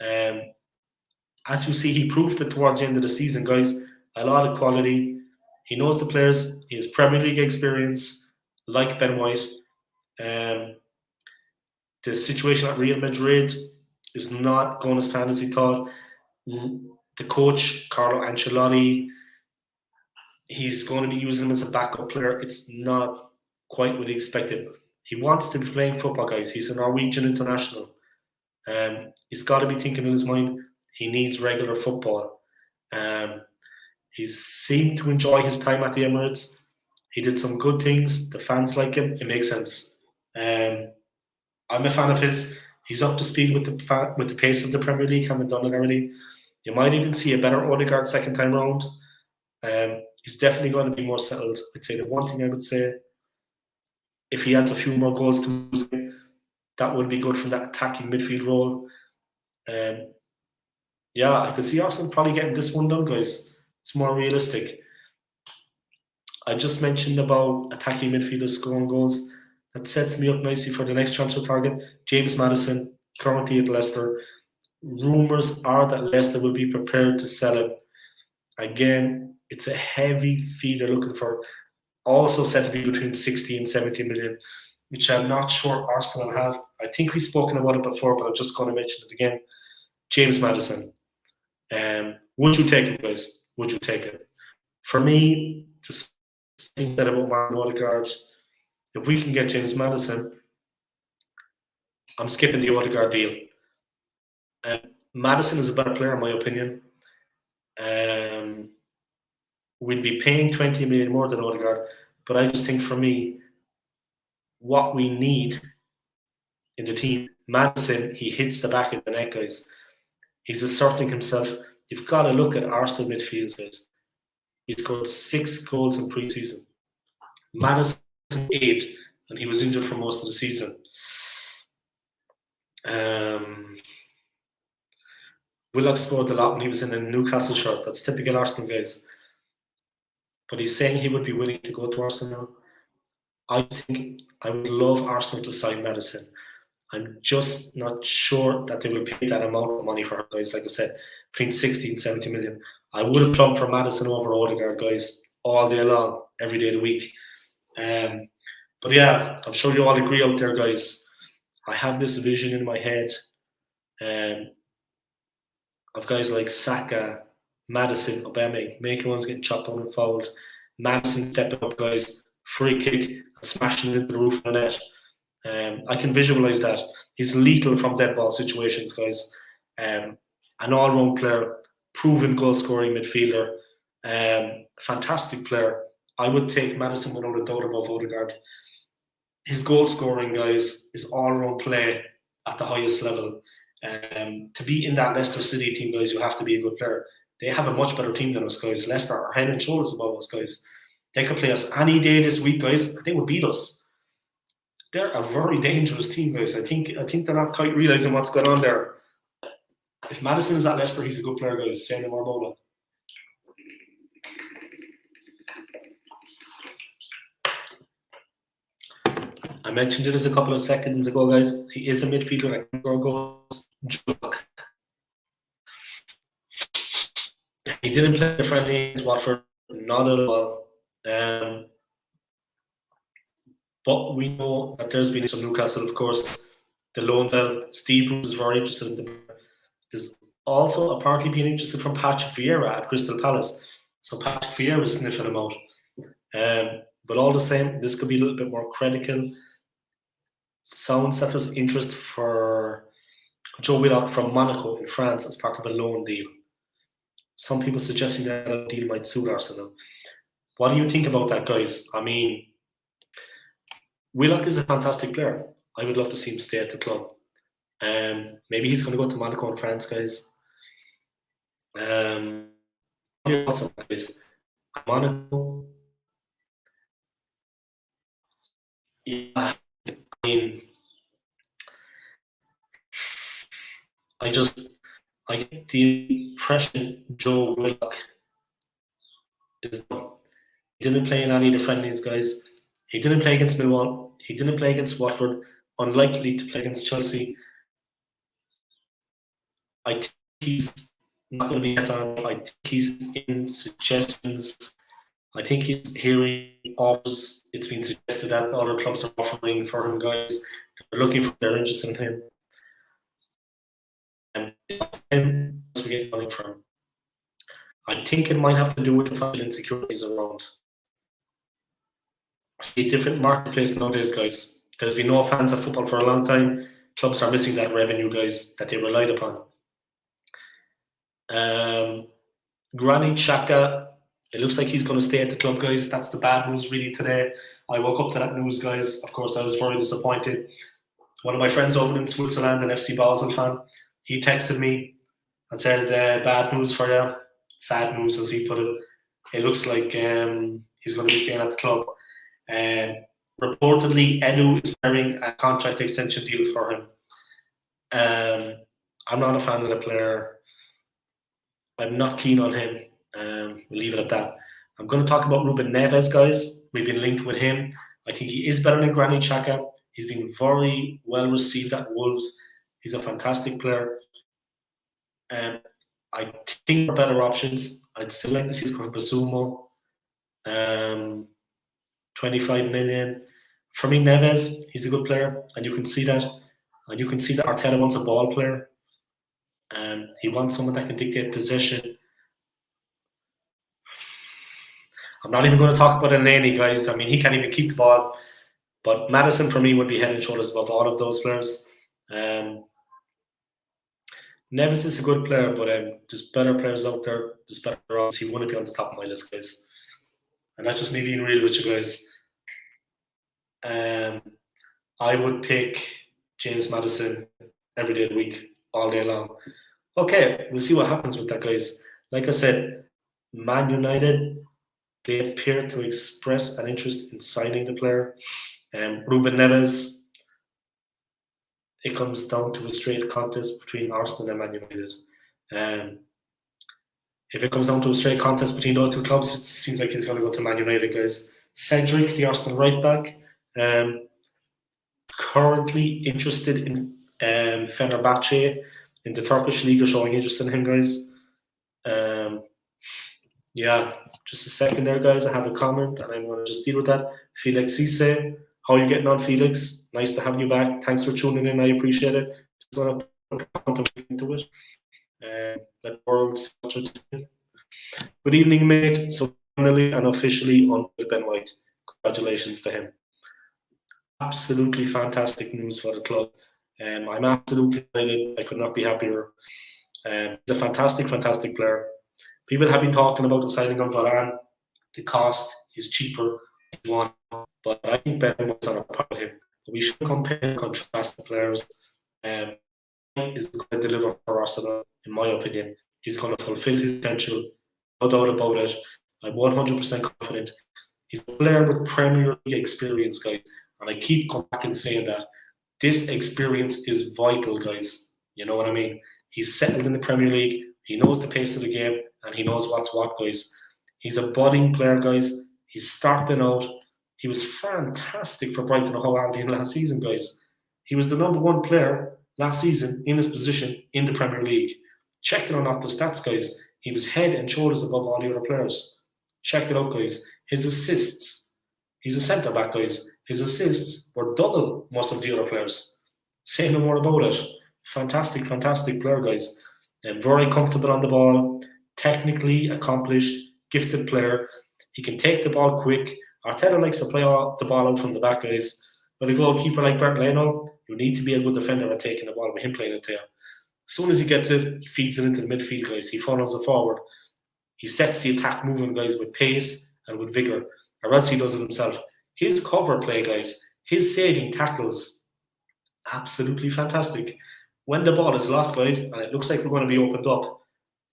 As you see, he proved it towards the end of the season, guys. A lot of quality. He knows the players. He has Premier League experience, like Ben White. The situation at Real Madrid is not going as planned as he thought. The coach, Carlo Ancelotti, he's going to be using him as a backup player. It's not quite what he expected. He wants to be playing football, guys. He's a Norwegian international. He's got to be thinking in his mind, he needs regular football. He seemed to enjoy his time at the Emirates. He did some good things. The fans like him. It makes sense. I'm a fan of his. He's up to speed with the pace of the Premier League. Haven't done it already. You might even see a better Odegaard second time round. He's definitely going to be more settled. I'd say the one thing I would say, if he adds a few more goals to his game, that would be good from that attacking midfield role. Yeah, I could see Arsenal probably getting this one done, guys. It's more realistic. I just mentioned about attacking midfielders scoring goals. That sets me up nicely for the next transfer target. James Maddison, currently at Leicester. Rumours are that Leicester will be prepared to sell him. Again, it's a heavy fee they're looking for. Also said to be between 60 and 70 million, which I'm not sure Arsenal have. I think we've spoken about it before, but I'm just going to mention it again. James Maddison. Would you take it, guys? Would you take it? For me, just think that about Martin Odegaard. If we can get James Maddison, I'm skipping the Odegaard deal. Maddison is a better player, in my opinion. We'd be paying 20 million more than Odegaard, but I just think for me, what we need in the team, Maddison, he hits the back of the net, guys. He's asserting himself. You've got to look at Arsenal midfield, guys. He scored 6 goals in pre-season. Maddison 8, and he was injured for most of the season. Willock scored a lot when he was in a Newcastle shirt. That's typical Arsenal, guys. But he's saying he would be willing to go to Arsenal. I think I would love Arsenal to sign Maddison. I'm just not sure that they will pay that amount of money for her, guys. Like I said, between 60 and 70 million. I would have plumped for Madison over Odegaard, guys, all day long, every day of the week. But yeah, I'm sure you all agree out there, guys. I have this vision in my head of guys like Saka, Madison, Aubameyang, making ones getting chopped down and fouled. Madison stepping up, guys, free kick and smashing it into the roof of the net. I can visualize that. He's lethal from dead ball situations, guys. An all-round player, proven goal-scoring midfielder, fantastic player. I would take Madison without a doubt above Odegaard. His goal-scoring, guys, is all-round play at the highest level. To be in that Leicester City team, guys, you have to be a good player. They have a much better team than us, guys. Leicester are head and shoulders above us, guys. They could play us any day this week, guys. They would beat us. They're a very dangerous team, guys. I think they're not quite realizing what's going on there. If Madison is at Leicester, he's a good player, guys. Say no more about it. I mentioned it a couple of seconds ago, guys. He is a midfielder that can score goals. He didn't play the friendly against Watford, not at all. But we know that there's been some Newcastle, of course. The loan fell. Steve Bruce is very interested in the. There's also apparently been interested from Patrick Vieira at Crystal Palace. So Patrick Vieira is sniffing him out. But all the same, this could be a little bit more critical. Sounds that there's interest for Joe Willock from Monaco in France as part of a loan deal. Some people suggesting that a deal might suit Arsenal. What do you think about that, guys? I mean, Willock is a fantastic player. I would love to see him stay at the club. Maybe he's going to go to Monaco in France, guys. Also, guys, Monaco. Yeah, I mean, I get the impression Joe Willock is done. He didn't play in any of the friendlies, guys. He didn't play against Millwall. He didn't play against Watford. Unlikely to play against Chelsea. I think he's not going to be at on. I think he's in suggestions. I think he's hearing offers. It's been suggested that other clubs are offering for him, guys. They're looking for. They're interested in him. And we get money from him. I think it might have to do with the financial insecurities around. A different marketplace nowadays, guys. There's been no fans of football for a long time. Clubs are missing that revenue, guys, that they relied upon. Granit Xhaka, it looks like he's going to stay at the club, guys. That's the bad news, really, today. I woke up to that news, guys. Of course, I was very disappointed. One of my friends over in Switzerland, an FC Basel fan, he texted me and said, bad news for you. Sad news, as he put it. It looks like he's going to be staying at the club. Reportedly, Edu is preparing a contract extension deal for him. I'm not a fan of the player. I'm not keen on him. We'll leave it at that. I'm going to talk about Ruben Neves, guys. We've been linked with him. I think he is better than Granit Xhaka. He's been very well received at Wolves. He's a fantastic player. I think there are better options. I'd still like to see Basumo. 25 million. For me, Neves, he's a good player, and you can see that. And you can see that Arteta wants a ball player. He wants someone that can dictate possession. I'm not even going to talk about Elneny, guys. I mean, he can't even keep the ball. But Maddison, for me, would be head and shoulders above all of those players. Neves is a good player, but there's better players out there. There's better odds. He wouldn't be on the top of my list, guys. And that's just me being real with you guys. I would pick James Maddison every day of the week, all day long. Okay, we'll see what happens with that, guys. Like I said, Man United, they appear to express an interest in signing the player. Ruben Neves, it comes down to a straight contest between Arsenal and Man United. If it comes down to a straight contest between those two clubs, it seems like he's going to go to Man United, guys. Cedric, the Arsenal right back, currently interested in Fenerbahce in the Turkish league are showing interest in him, guys. Yeah, just a second there, guys. I have a comment and I'm going to just deal with that. Felix Cisse, how are you getting on, Felix? Nice to have you back. Thanks for tuning in. I appreciate it. Just going to put a comment into it. Let the world see what you're doing. Good evening, mate. So finally and officially on Ben White. Congratulations to him. Absolutely fantastic news for the club. I'm absolutely delighted. I could not be happier. He's a fantastic, fantastic player. People have been talking about the signing of Varane. The cost is cheaper, one, but I think Ben was on a par with him. We should compare and contrast the players. Is going to deliver for Arsenal, in my opinion. He's going to fulfill his potential, no doubt about it. I'm 100% confident. He's a player with Premier League experience, guys, and I keep coming back and saying that this experience is vital, guys. You know what I mean? He's settled in the Premier League. He knows the pace of the game, and he knows what's what, guys. He's a budding player, guys. He's starting out. He was fantastic for Brighton and Hove Albion last season, guys. He was the #1 player last season in his position in the Premier League. Check it or not, the stats, guys. He was head and shoulders above all the other players. Check it out, guys. His assists. He's a centre back, guys. His assists were double most of the other players. Say no more about it. Fantastic, fantastic player, guys. And very comfortable on the ball. Technically accomplished, gifted player. He can take the ball quick. Arteta likes to play the ball out from the back, guys. With a goalkeeper like Bernd Leno, you need to be a good defender at taking the ball with him playing it there. As soon as he gets it, he feeds it into the midfield, guys. He funnels it forward. He sets the attack moving, guys, with pace and with vigour. Or else he does it himself. His cover play, guys, his saving tackles, absolutely fantastic. When the ball is lost, guys, and it looks like we're going to be opened up,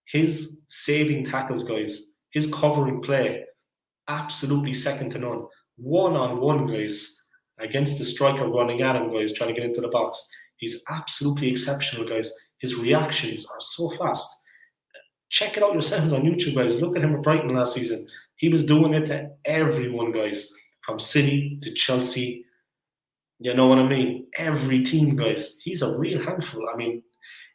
his saving tackles, guys, his covering play, absolutely second to none. One-on-one, guys, against the striker running at him, guys, trying to get into the box. He's absolutely exceptional, guys. His reactions are so fast. Check it out yourselves on YouTube, guys. Look at him at Brighton last season. He was doing it to everyone, guys, from City to Chelsea. You know what I mean? Every team, guys. He's a real handful. I mean,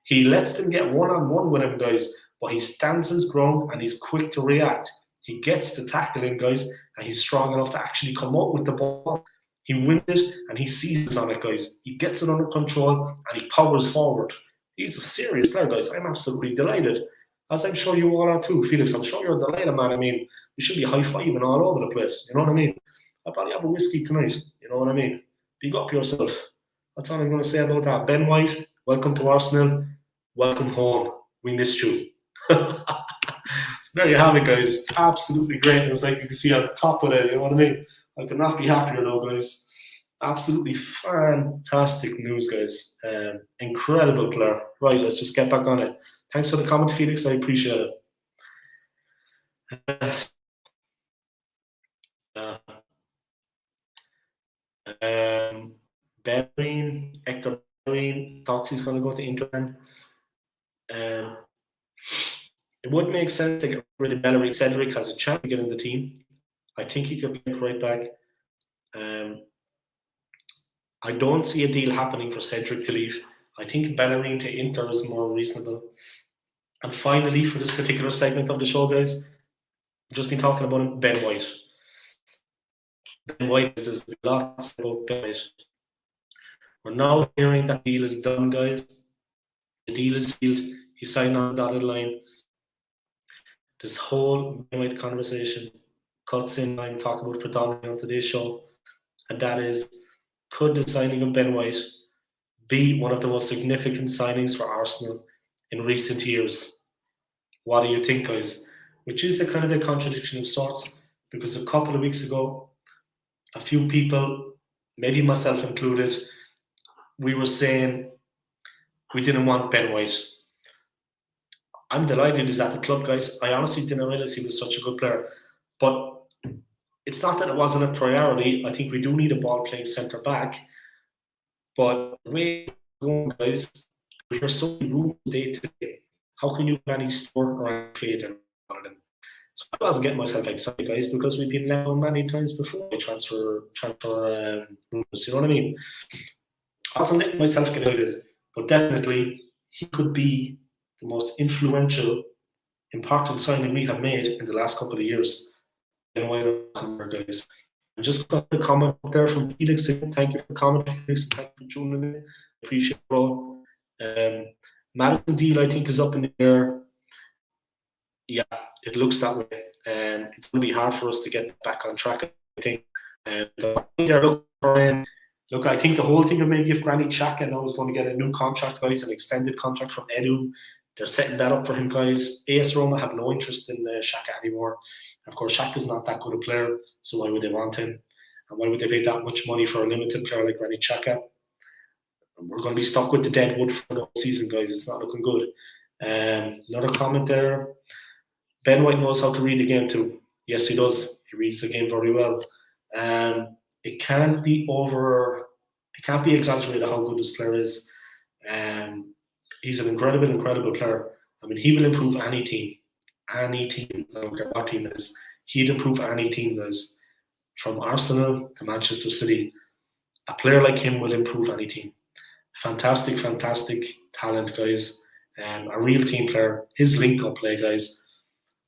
he lets them get one-on-one with him, guys, but he stands his ground and he's quick to react. He gets the tackle in, guys, and he's strong enough to actually come up with the ball. He wins it and he seizes on it, guys. He gets it under control and he powers forward. He's a serious player, guys. I'm absolutely delighted. As I'm sure you all are too, Felix. I'm sure you're delighted, man. I mean, we should be high-fiving all over the place. You know what I mean? I'll probably have a whiskey tonight. You know what I mean? Big up yourself. That's all I'm going to say about that. Ben White, welcome to Arsenal. Welcome home. We missed you. So there you have it, guys. Absolutely great. It was like you can see on the top of it. You know what I mean? I could not be happier, though, guys. Absolutely fantastic news, guys. Incredible player. Right, let's just get back on it. Thanks for the comment, Felix. I appreciate it. Bellerin, Hector Bellerin, talks he's going to go to Inter. It would make sense to get rid of Bellerin. Cedric has a chance to get in the team. I think he could play right back. I don't see a deal happening for Cedric to leave. I think Bellerin to Inter is more reasonable. And finally, for this particular segment of the show, guys, I've just been talking about him, Ben White. Ben White, there's lots about Ben White. We're now hearing that deal is done, guys. The deal is sealed. He signed on the dotted line. This whole Ben White conversation cuts in I'm talking about predominantly on today's show, and that is, could the signing of Ben White be one of the most significant signings for Arsenal in recent years? What do you think, guys? Which is a kind of a contradiction of sorts, because a couple of weeks ago, a few people, maybe myself included, we were saying we didn't want Ben White. I'm delighted he's at the club, guys. I honestly didn't realize he was such a good player. But it's not that it wasn't a priority. I think we do need a ball-playing centre-back. But the way it's going, guys, we hear so many rumours day to day. How can you have any store or any faith in them? So I wasn't getting myself excited, guys, because we've been let down many times before by transfer rumours. You know what I mean? I wasn't letting myself get out of it, but definitely he could be the most influential, important signing we have made in the last couple of years. And why not, guys? And just got a comment up there from Felix. Thank you for commenting, Felix, and thank you for tuning in. Appreciate it, bro. Madison deal, I think, is up in the air. Yeah, it looks that way. It's going to be hard for us to get back on track, I think. They're looking for him. Look, I think the whole thing of maybe if Granit Xhaka now is going to get a new contract, guys, an extended contract from Edu, they're setting that up for him, guys. AS Roma have no interest in Xhaka anymore. Of course, Xhaka's not that good a player, so why would they want him? And why would they pay that much money for a limited player like Granit Xhaka? We're going to be stuck with the dead wood for the whole season, guys. It's not looking good. Another comment there. Ben White knows how to read the game too. Yes, he does. He reads the game very well. It can't be exaggerated how good this player is. He's an incredible player. I mean, he will improve any team. Any team. I don't care what team it is. He'd improve any team, guys. From Arsenal to Manchester City. A player like him will improve any team. Fantastic talent, guys. A real team player. His link-up play, guys.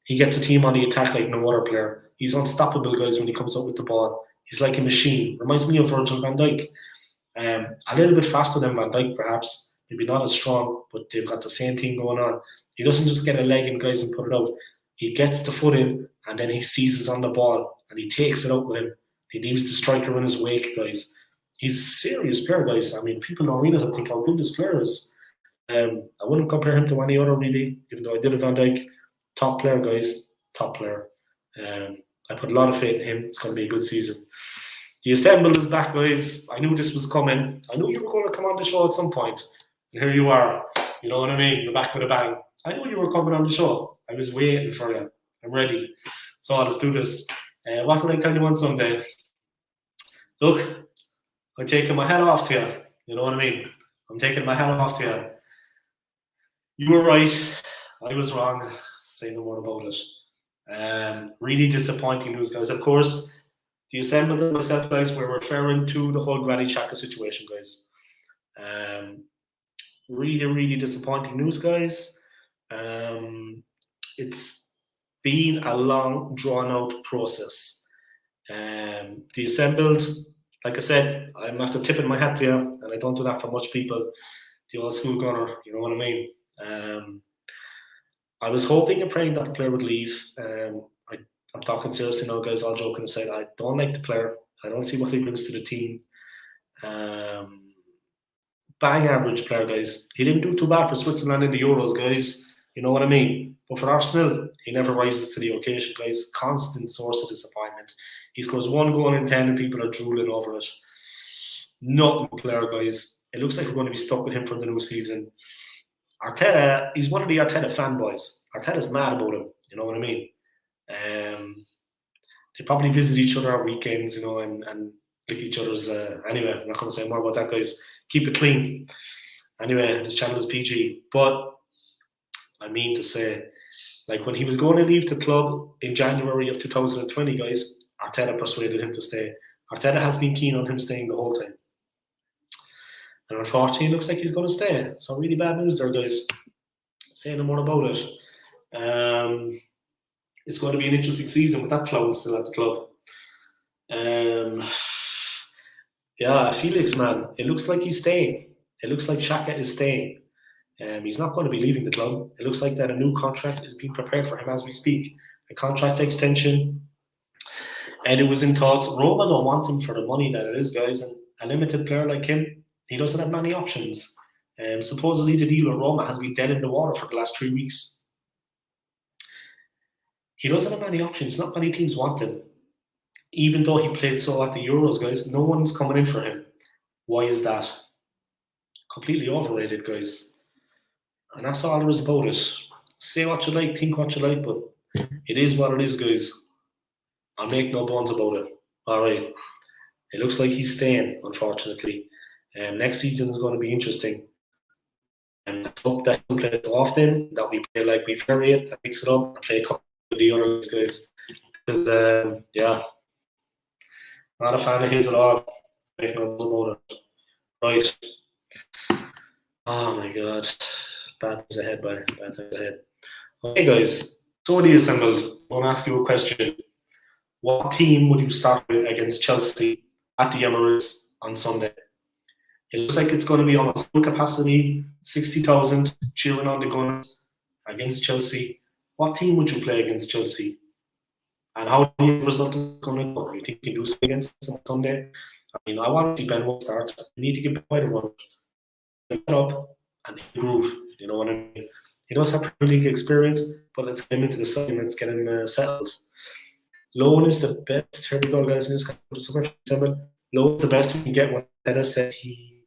He gets a team on the attack like no other player. He's unstoppable, guys, when he comes up with the ball. He's like a machine. Reminds me of Virgil van Dijk. A little bit faster than Van Dijk, perhaps. Maybe not as strong, but they've got the same thing going on. He doesn't just get a leg in, guys, and put it out. He gets the foot in, and then he seizes on the ball, and he takes it out with him. He leaves the striker in his wake, guys. He's a serious player, guys. I mean, people don't realize, I think, how good this player is. I wouldn't compare him to any other, really, even though I did a Van Dijk. Top player, guys. Top player. I put a lot of faith in him. It's going to be a good season. The Assemble is back, guys. I knew this was coming. I knew you were going to come on the show at some point. And here you are. You know what I mean? You're back with a bang. I knew you were coming on the show. I was waiting for you. I'm ready. So let's do this. What did I tell you on Sunday? Look, I'm taking my hat off to you. You know what I mean? I'm taking my hat off to you. You were right. I was wrong. Say no more about it. Really disappointing news, guys. Of course, the Assembled and myself, guys, we're referring to the whole Granit Xhaka situation, guys. Really disappointing news, guys. It's been a long, drawn-out process. The Assembled, like I said, I'm after tipping my hat to you, and I don't do that for much people. The old school gunner, you know what I mean? I was hoping and praying that the player would leave. I'm talking seriously now, guys, all joking aside. I don't like the player. I don't see what he brings to the team. Bang average player, guys. He didn't do too bad for Switzerland in the Euros, guys. You know what I mean? But for Arsenal, he never rises to the occasion, guys. Constant source of disappointment. He scores 1 goal in 10 and people are drooling over it. Not a player, guys. It looks like we're going to be stuck with him for the new season. Arteta, he's one of the Arteta fanboys. Arteta's mad about him. You know what I mean? They probably visit each other on weekends, you know, and lick each other's. Anyway, I'm not going to say more about that, guys. Keep it clean. Anyway, this channel is PG. But I mean to say, like when he was going to leave the club in January of 2020, guys, Arteta persuaded him to stay. Arteta has been keen on him staying the whole time. And unfortunately, it looks like he's going to stay. So really bad news there, guys. Say no more about it. It's going to be an interesting season with that clown still at the club. Yeah, Felix, man, it looks like he's staying. It looks like Xhaka is staying. He's not going to be leaving the club. It looks like that a new contract is being prepared for him as we speak. A contract extension. And it was in talks. Roma don't want him for the money that it is, guys. And a limited player like him, he doesn't have many options. Supposedly the deal with Roma has been dead in the water for the last 3 weeks. He doesn't have many options. Not many teams want him. Even though he played so at the Euros, guys, no one's coming in for him. Why is that? Completely overrated, guys. And that's all there is about it. Say what you like, think what you like, but it is what it is, guys. I'll make no bones about it. All right. It looks like he's staying, unfortunately. Next season is going to be interesting. And I hope that he plays often, that we play like we vary it, and mix it up, and play a couple of the other guys. Because, yeah, not a fan of his at all. Make no bones about it. Right. Oh my god. Bad times ahead, boy. Bad times ahead. Okay, guys. So what are you assembled? I want to ask you a question. What team would you start with against Chelsea at the Emirates on Sunday? It looks like it's going to be almost full capacity, 60,000 cheering on the Gunners against Chelsea. What team would you play against Chelsea? And how do you think the result is going to go? You think you can do something against them on Sunday? I mean, I want to see Ben White start. You need to give Ben White a run. Get up and improve. You know what I mean? He does have Premier League experience, but let's get him into the side and let's get him settled. Loan is the best. Here we go, guys. In this Loan is the best we can get. What Dennis said he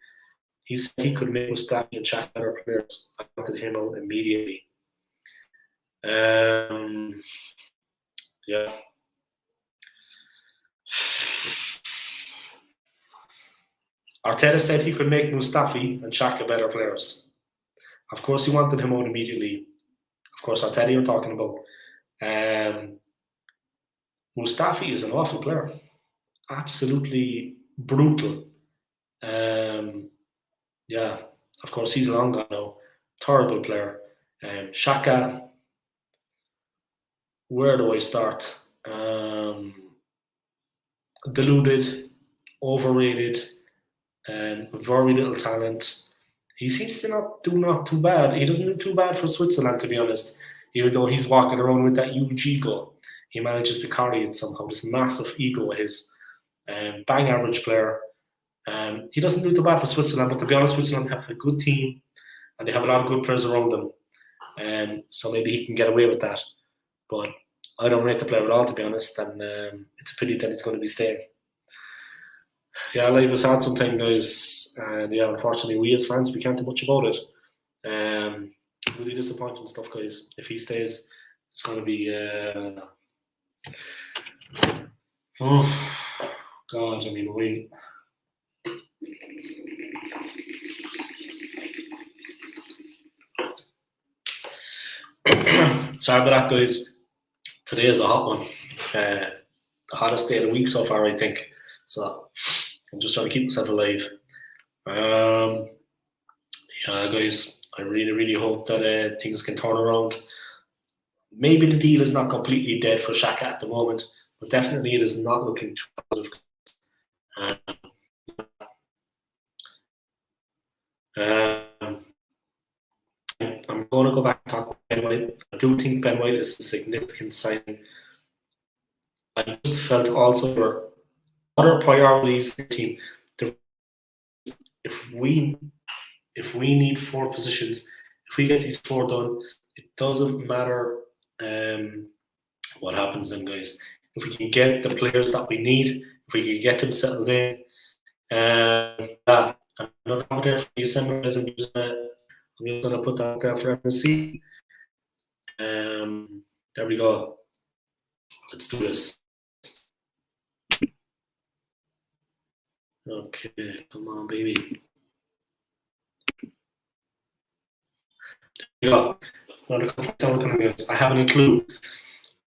said he could make Mustafi and Shaq better players. I wanted him out immediately. Yeah. Arteta said he could make Mustafi and Xhaka better players. Of course, he wanted him out immediately. Of course, Arteta you're talking about. Mustafi is an awful player. Absolutely brutal. Yeah, of course, he's long gone now. Terrible player. Xhaka, where do I start? Deluded, overrated, very little talent. He seems to not too bad. He doesn't do too bad for Switzerland, to be honest. Even though he's walking around with that huge ego, he manages to carry it somehow. This massive ego of his. Bang average player. He doesn't do too bad for Switzerland, but to be honest, Switzerland have a good team and they have a lot of good players around them. So maybe he can get away with that. But I don't rate the player at all, to be honest, and it's a pity that he's going to be staying. Yeah, life is hard sometimes, guys, and yeah, unfortunately, we as fans, we can't do much about it. Really disappointing stuff, guys. If he stays, it's going to be oh God, I mean, we sorry about that, guys. Today is a hot one. The hottest day of the week so far, I think. So I'm just trying to keep myself alive. Yeah, guys, I really, really hope that things can turn around. Maybe the deal is not completely dead for Xhaka at the moment, but definitely it is not looking too positive. I'm going to go back and talk about Ben White. I do think Ben White is a significant signing. I just felt also for other priorities in the team. If we need 4 positions, if we get these 4 done, it doesn't matter what happens then, guys. If we can get the players that we need, if we can get them settled in, yeah, another comment there for the assemblers. I'm just going to put that there for everyone to see. There we go. Let's do this. Okay, come on, baby. There we go. I haven't a clue.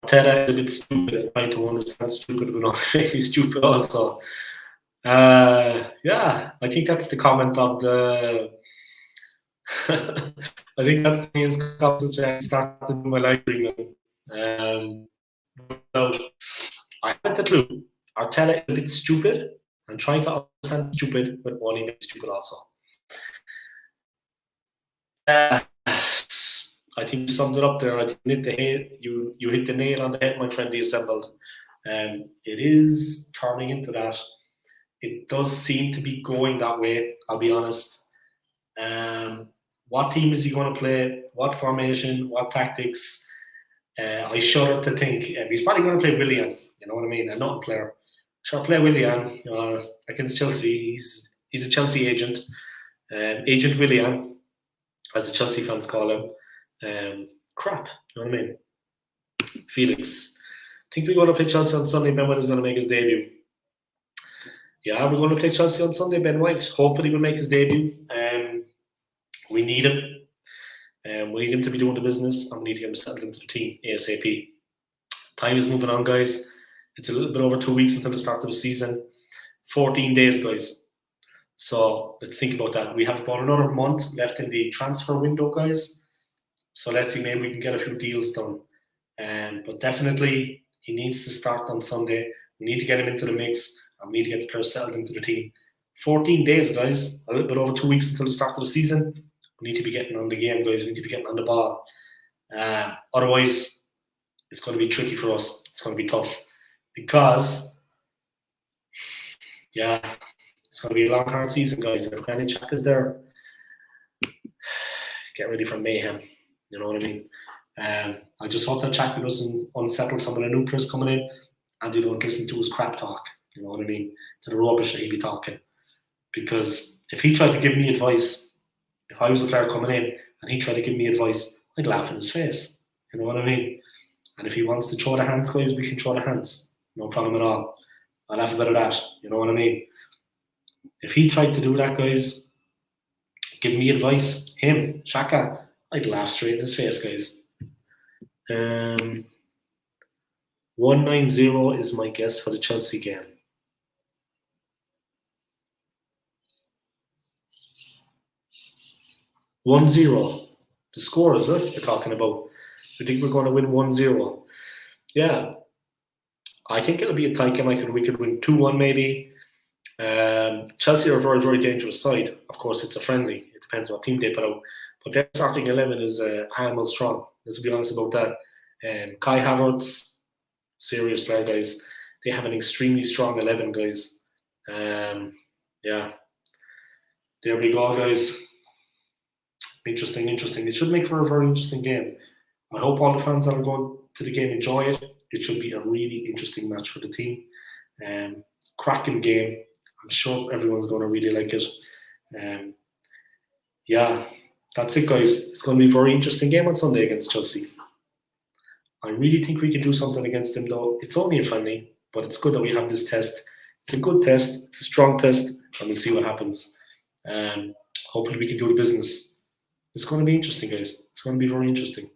Arteta is a bit stupid. I'm trying to understand stupid, but not really stupid also. Yeah, I think that's the comment of the. I think that's the main comment since I started doing my live stream. So I haven't a clue. Arteta is a bit stupid. I'm trying to understand stupid, but wanting to be stupid also. I think you summed it up there. I think you hit the nail on the head, my friend, the assembled. It is turning into that. It does seem to be going that way, I'll be honest. What team is he going to play? What formation? What tactics? I shudder to think he's probably going to play Willian. You know what I mean? A not player. Sure, play Willian against Chelsea. He's a Chelsea agent. Agent Willian, as the Chelsea fans call him. Crap. You know what I mean? Felix. I think we're going to play Chelsea on Sunday. Ben White is going to make his debut. Yeah, we're going to play Chelsea on Sunday. Ben White hopefully will make his debut. We need him. We need him to be doing the business, and we need to get him settled into the team ASAP. Time is moving on, guys. It's a little bit over 2 weeks until the start of the season. 14 days, guys. So let's think about that. We have about another month left in the transfer window, guys. So let's see, maybe we can get a few deals done. But definitely, he needs to start on Sunday. We need to get him into the mix, and we need to get the players settled into the team. 14 days, guys. A little bit over 2 weeks until the start of the season. We need to be getting on the game, guys. We need to be getting on the ball. Otherwise, it's going to be tricky for us. It's going to be tough. Because, yeah, it's going to be a long, hard season, guys. If Granny Jack is there, get ready for mayhem. You know what I mean? I just hope that Jack doesn't unsettle some of the new players coming in and they don't listen to his crap talk. You know what I mean? To the rubbish that he'd be talking. Because if he tried to give me advice, if I was a player coming in and he tried to give me advice, I'd laugh in his face. You know what I mean? And if he wants to throw the hands, guys, we can throw the hands. No problem at all. I'll laugh about that. You know what I mean? If he tried to do that, guys, give me advice, him, Shaka, I'd laugh straight in his face, guys. 190 is my guess for the Chelsea game. 1-0. The score, is it? You're talking about. You think we're going to win 1-0? Yeah. I think it'll be a tight game. We could win 2-1 maybe. Chelsea are a very, very dangerous side. Of course, it's a friendly. It depends what team they put out. But their starting 11 is animal strong. Let's be honest about that. Kai Havertz, serious player, guys. They have an extremely strong 11, guys. Yeah. There we go, guys. Interesting. It should make for a very interesting game. I hope all the fans that are going to the game enjoy it. It should be a really interesting match for the team. Cracking game. I'm sure everyone's going to really like it. Yeah, that's it, guys. It's going to be a very interesting game on Sunday against Chelsea. I really think we can do something against them, though. It's only a friendly, but it's good that we have this test. It's a good test. It's a strong test, and we'll see what happens. Hopefully we can do the business. It's going to be interesting, guys. It's going to be very interesting.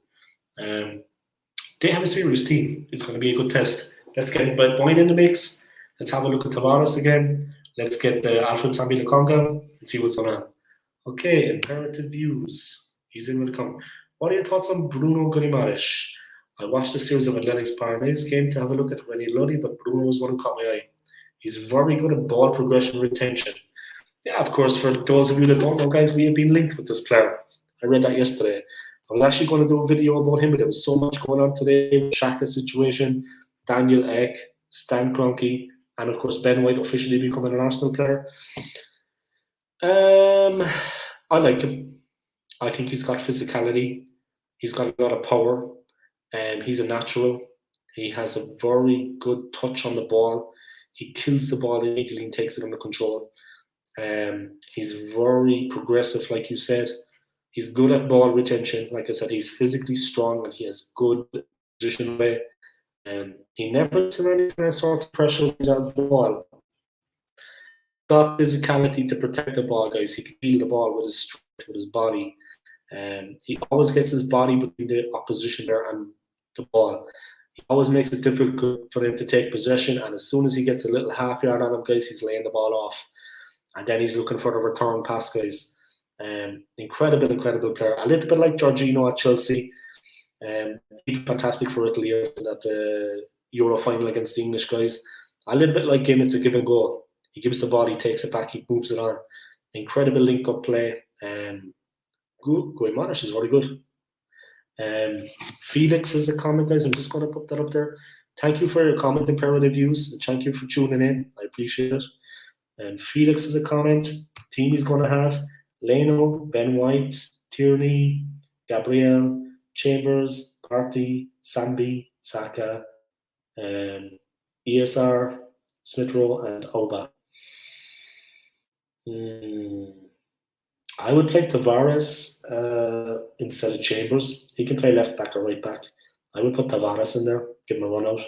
They have a serious team. It's going to be a good test. Let's get Boyne in the mix. Let's have a look at Tavares again. Let's get Alfred Sambi Lakonga and see what's going on. Okay, imperative views. He's in with the comment. What are your thoughts on Bruno Guimaraes? I watched a series of Athletics Paris game to have a look at René Luddy, but Bruno was one who caught my eye. He's very good at ball progression retention. Yeah, of course, for those of you that don't know, guys, we have been linked with this player. I read that yesterday. I was actually going to do a video about him, but there was so much going on today with Shaka's situation, Daniel Ek, Stan Kroenke, and of course Ben White officially becoming an Arsenal player. I like him. I think he's got physicality. He's got a lot of power. He's a natural. He has a very good touch on the ball. He kills the ball immediately and takes it under control. He's very progressive, like you said. He's good at ball retention. Like I said, he's physically strong and he has good position play. He never gets in any kind of sort of pressure when he has the ball. He's got physicality to protect the ball, guys. He can feel the ball with his strength, with his body. He always gets his body between the opposition there and the ball. He always makes it difficult for him to take possession, and as soon as he gets a little half yard on him, guys, he's laying the ball off. And then he's looking for the return pass, guys. Incredible player. A little bit like Jorginho at Chelsea. He's fantastic for Italy in that Euro final against the English guys. A little bit like him, it's a give and go. He gives the ball, he takes it back, he moves it on. Incredible link-up play. Guimaraes is very good. Felix is a comment, guys. I'm just going to put that up there. Thank you for your comment, Imperative Views. And thank you for tuning in. I appreciate it. Felix is a comment. Team he's going to have Leno, Ben White, Tierney, Gabriel, Chambers, Partey, Sambi, Saka, ESR, Smith Rowe, and Oba. I would play Tavares instead of Chambers. He can play left back or right back. I would put Tavares in there, give him a run out.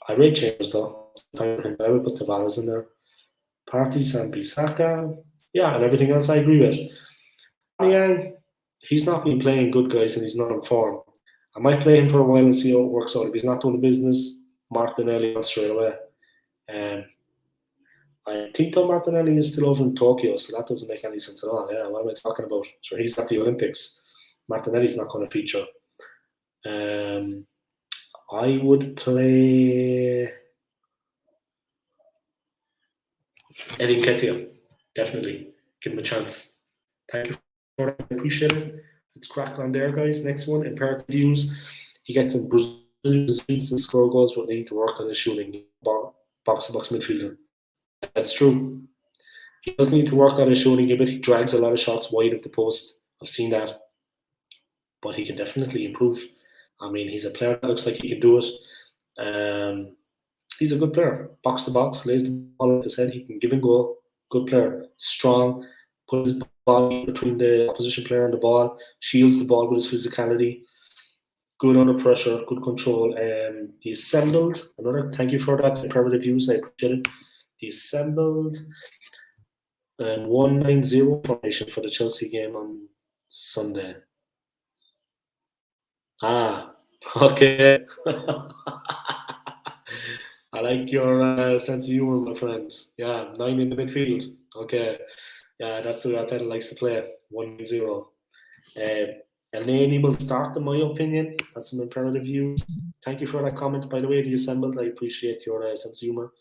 I rate Chambers though. I would put Tavares in there. Partey, Sambi, Saka. Yeah, and everything else I agree with. Yeah, he's not been playing good, guys, and he's not in form. I might play him for a while and see how it works out. If he's not doing the business, Martinelli on straight away. I think Tom Martinelli is still over in Tokyo, so that doesn't make any sense at all. Yeah, what am I talking about? Sure, he's at the Olympics. Martinelli's not going to feature. I would play Eddie Nketiah. Definitely. Give him a chance. Thank you for that. I appreciate it. Let's crack on there, guys. Next one, imperative views. He gets some Brazilians to score goals, but they need to work on his shooting. Box-to-box midfielder. That's true. He does need to work on his shooting a bit. He drags a lot of shots wide of the post. I've seen that. But he can definitely improve. I mean, he's a player that looks like he can do it. He's a good player. Box to box, lays the ball on his head. He can give and go. Good player. Strong. Puts his body between the opposition player and the ball. Shields the ball with his physicality. Good under pressure. Good control. The assembled. Another thank you for that. Imperative use. I appreciate it. The assembled 1-9-0 formation for the Chelsea game on Sunday. Okay. I like your sense of humor, my friend. Yeah, 9 in the midfield. Okay. Yeah, that's the way Arteta likes to play. 1-0. Elneny will start, in my opinion. That's some imperative views. Thank you for that comment, by the way, the assembled. I appreciate your sense of humor.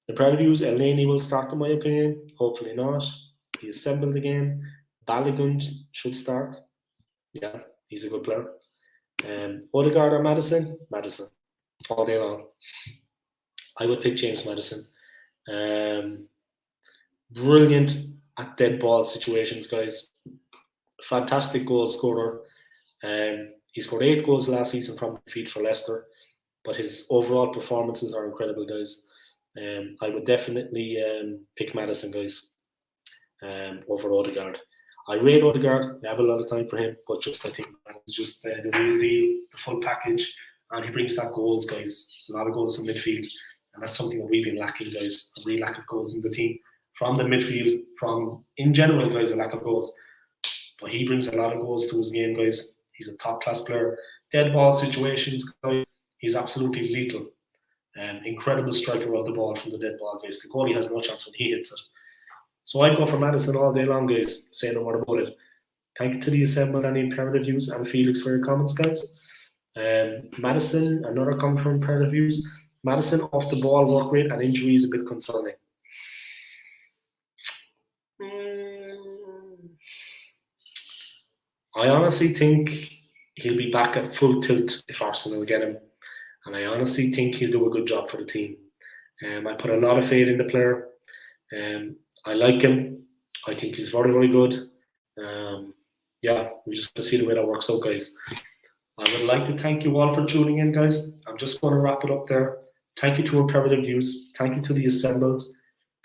Imperative views, Elneny will start, in my opinion. Hopefully not. The assembled again. Balogun should start. Yeah, he's a good player. Odegaard or Maddison? Maddison. All day long. I would pick James Maddison. Brilliant at dead ball situations, guys. Fantastic goal scorer. He scored 8 goals last season from midfield for Leicester, but his overall performances are incredible, guys. I would definitely pick Maddison, guys, over Odegaard. I rate Odegaard. I have a lot of time for him, but I think it's just the real deal, the full package, and he brings that goals, guys. A lot of goals in midfield, and that's something that we've been lacking, guys. A real lack of goals in the team from the midfield, from in general, guys, a lack of goals. But he brings a lot of goals to his game, guys. He's a top-class player. Dead ball situations, guys, he's absolutely lethal. Incredible striker of the ball from the dead ball, guys. The goalie has no chance when he hits it. So I'd go for Maddison all day long, guys. Say no more about it. Thank you to the assembled and imperative views and Felix for your comments, guys. Maddison, another comment from imperative views. Maddison off the ball work rate and injury is a bit concerning. I honestly think he'll be back at full tilt if Arsenal get him. And I honestly think he'll do a good job for the team. I put a lot of faith in the player. I like him. I think he's very, very good. Yeah, we just have to see the way that works out, guys. I would like to thank you all for tuning in, guys. I'm just going to wrap it up there. Thank you to Imperative Views. Thank you to the assembled.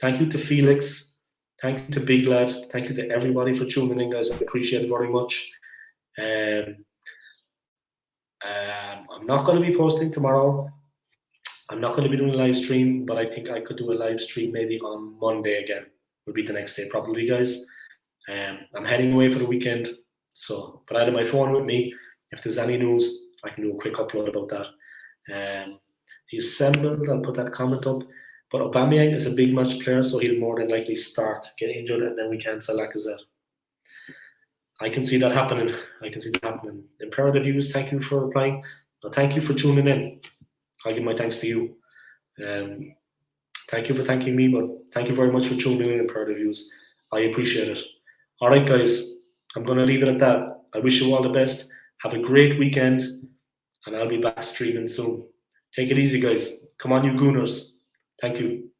Thank you to Felix. Thank you to Big Lad. Thank you to everybody for tuning in, guys. I appreciate it very much. I'm not going to be posting tomorrow. I'm not going to be doing a live stream, but I think I could do a live stream maybe on Monday again. Will be the next day probably, guys. I'm heading away for the weekend, but I have my phone with me. If there's any news, I can do a quick upload about that. He's assembled. I'll put that comment up. But Aubameyang is a big match player, so he'll more than likely start, get injured, and then we cancel Lacazette. I can see that happening. Imperative Views, thank you for replying. Well, thank you for tuning in. I'll give my thanks to you. Thank you for thanking me, but thank you very much for tuning in, Imperative Views. I appreciate it. All right, guys. I'm going to leave it at that. I wish you all the best. Have a great weekend, and I'll be back streaming soon. Take it easy, guys. Come on, you Gooners. Thank you.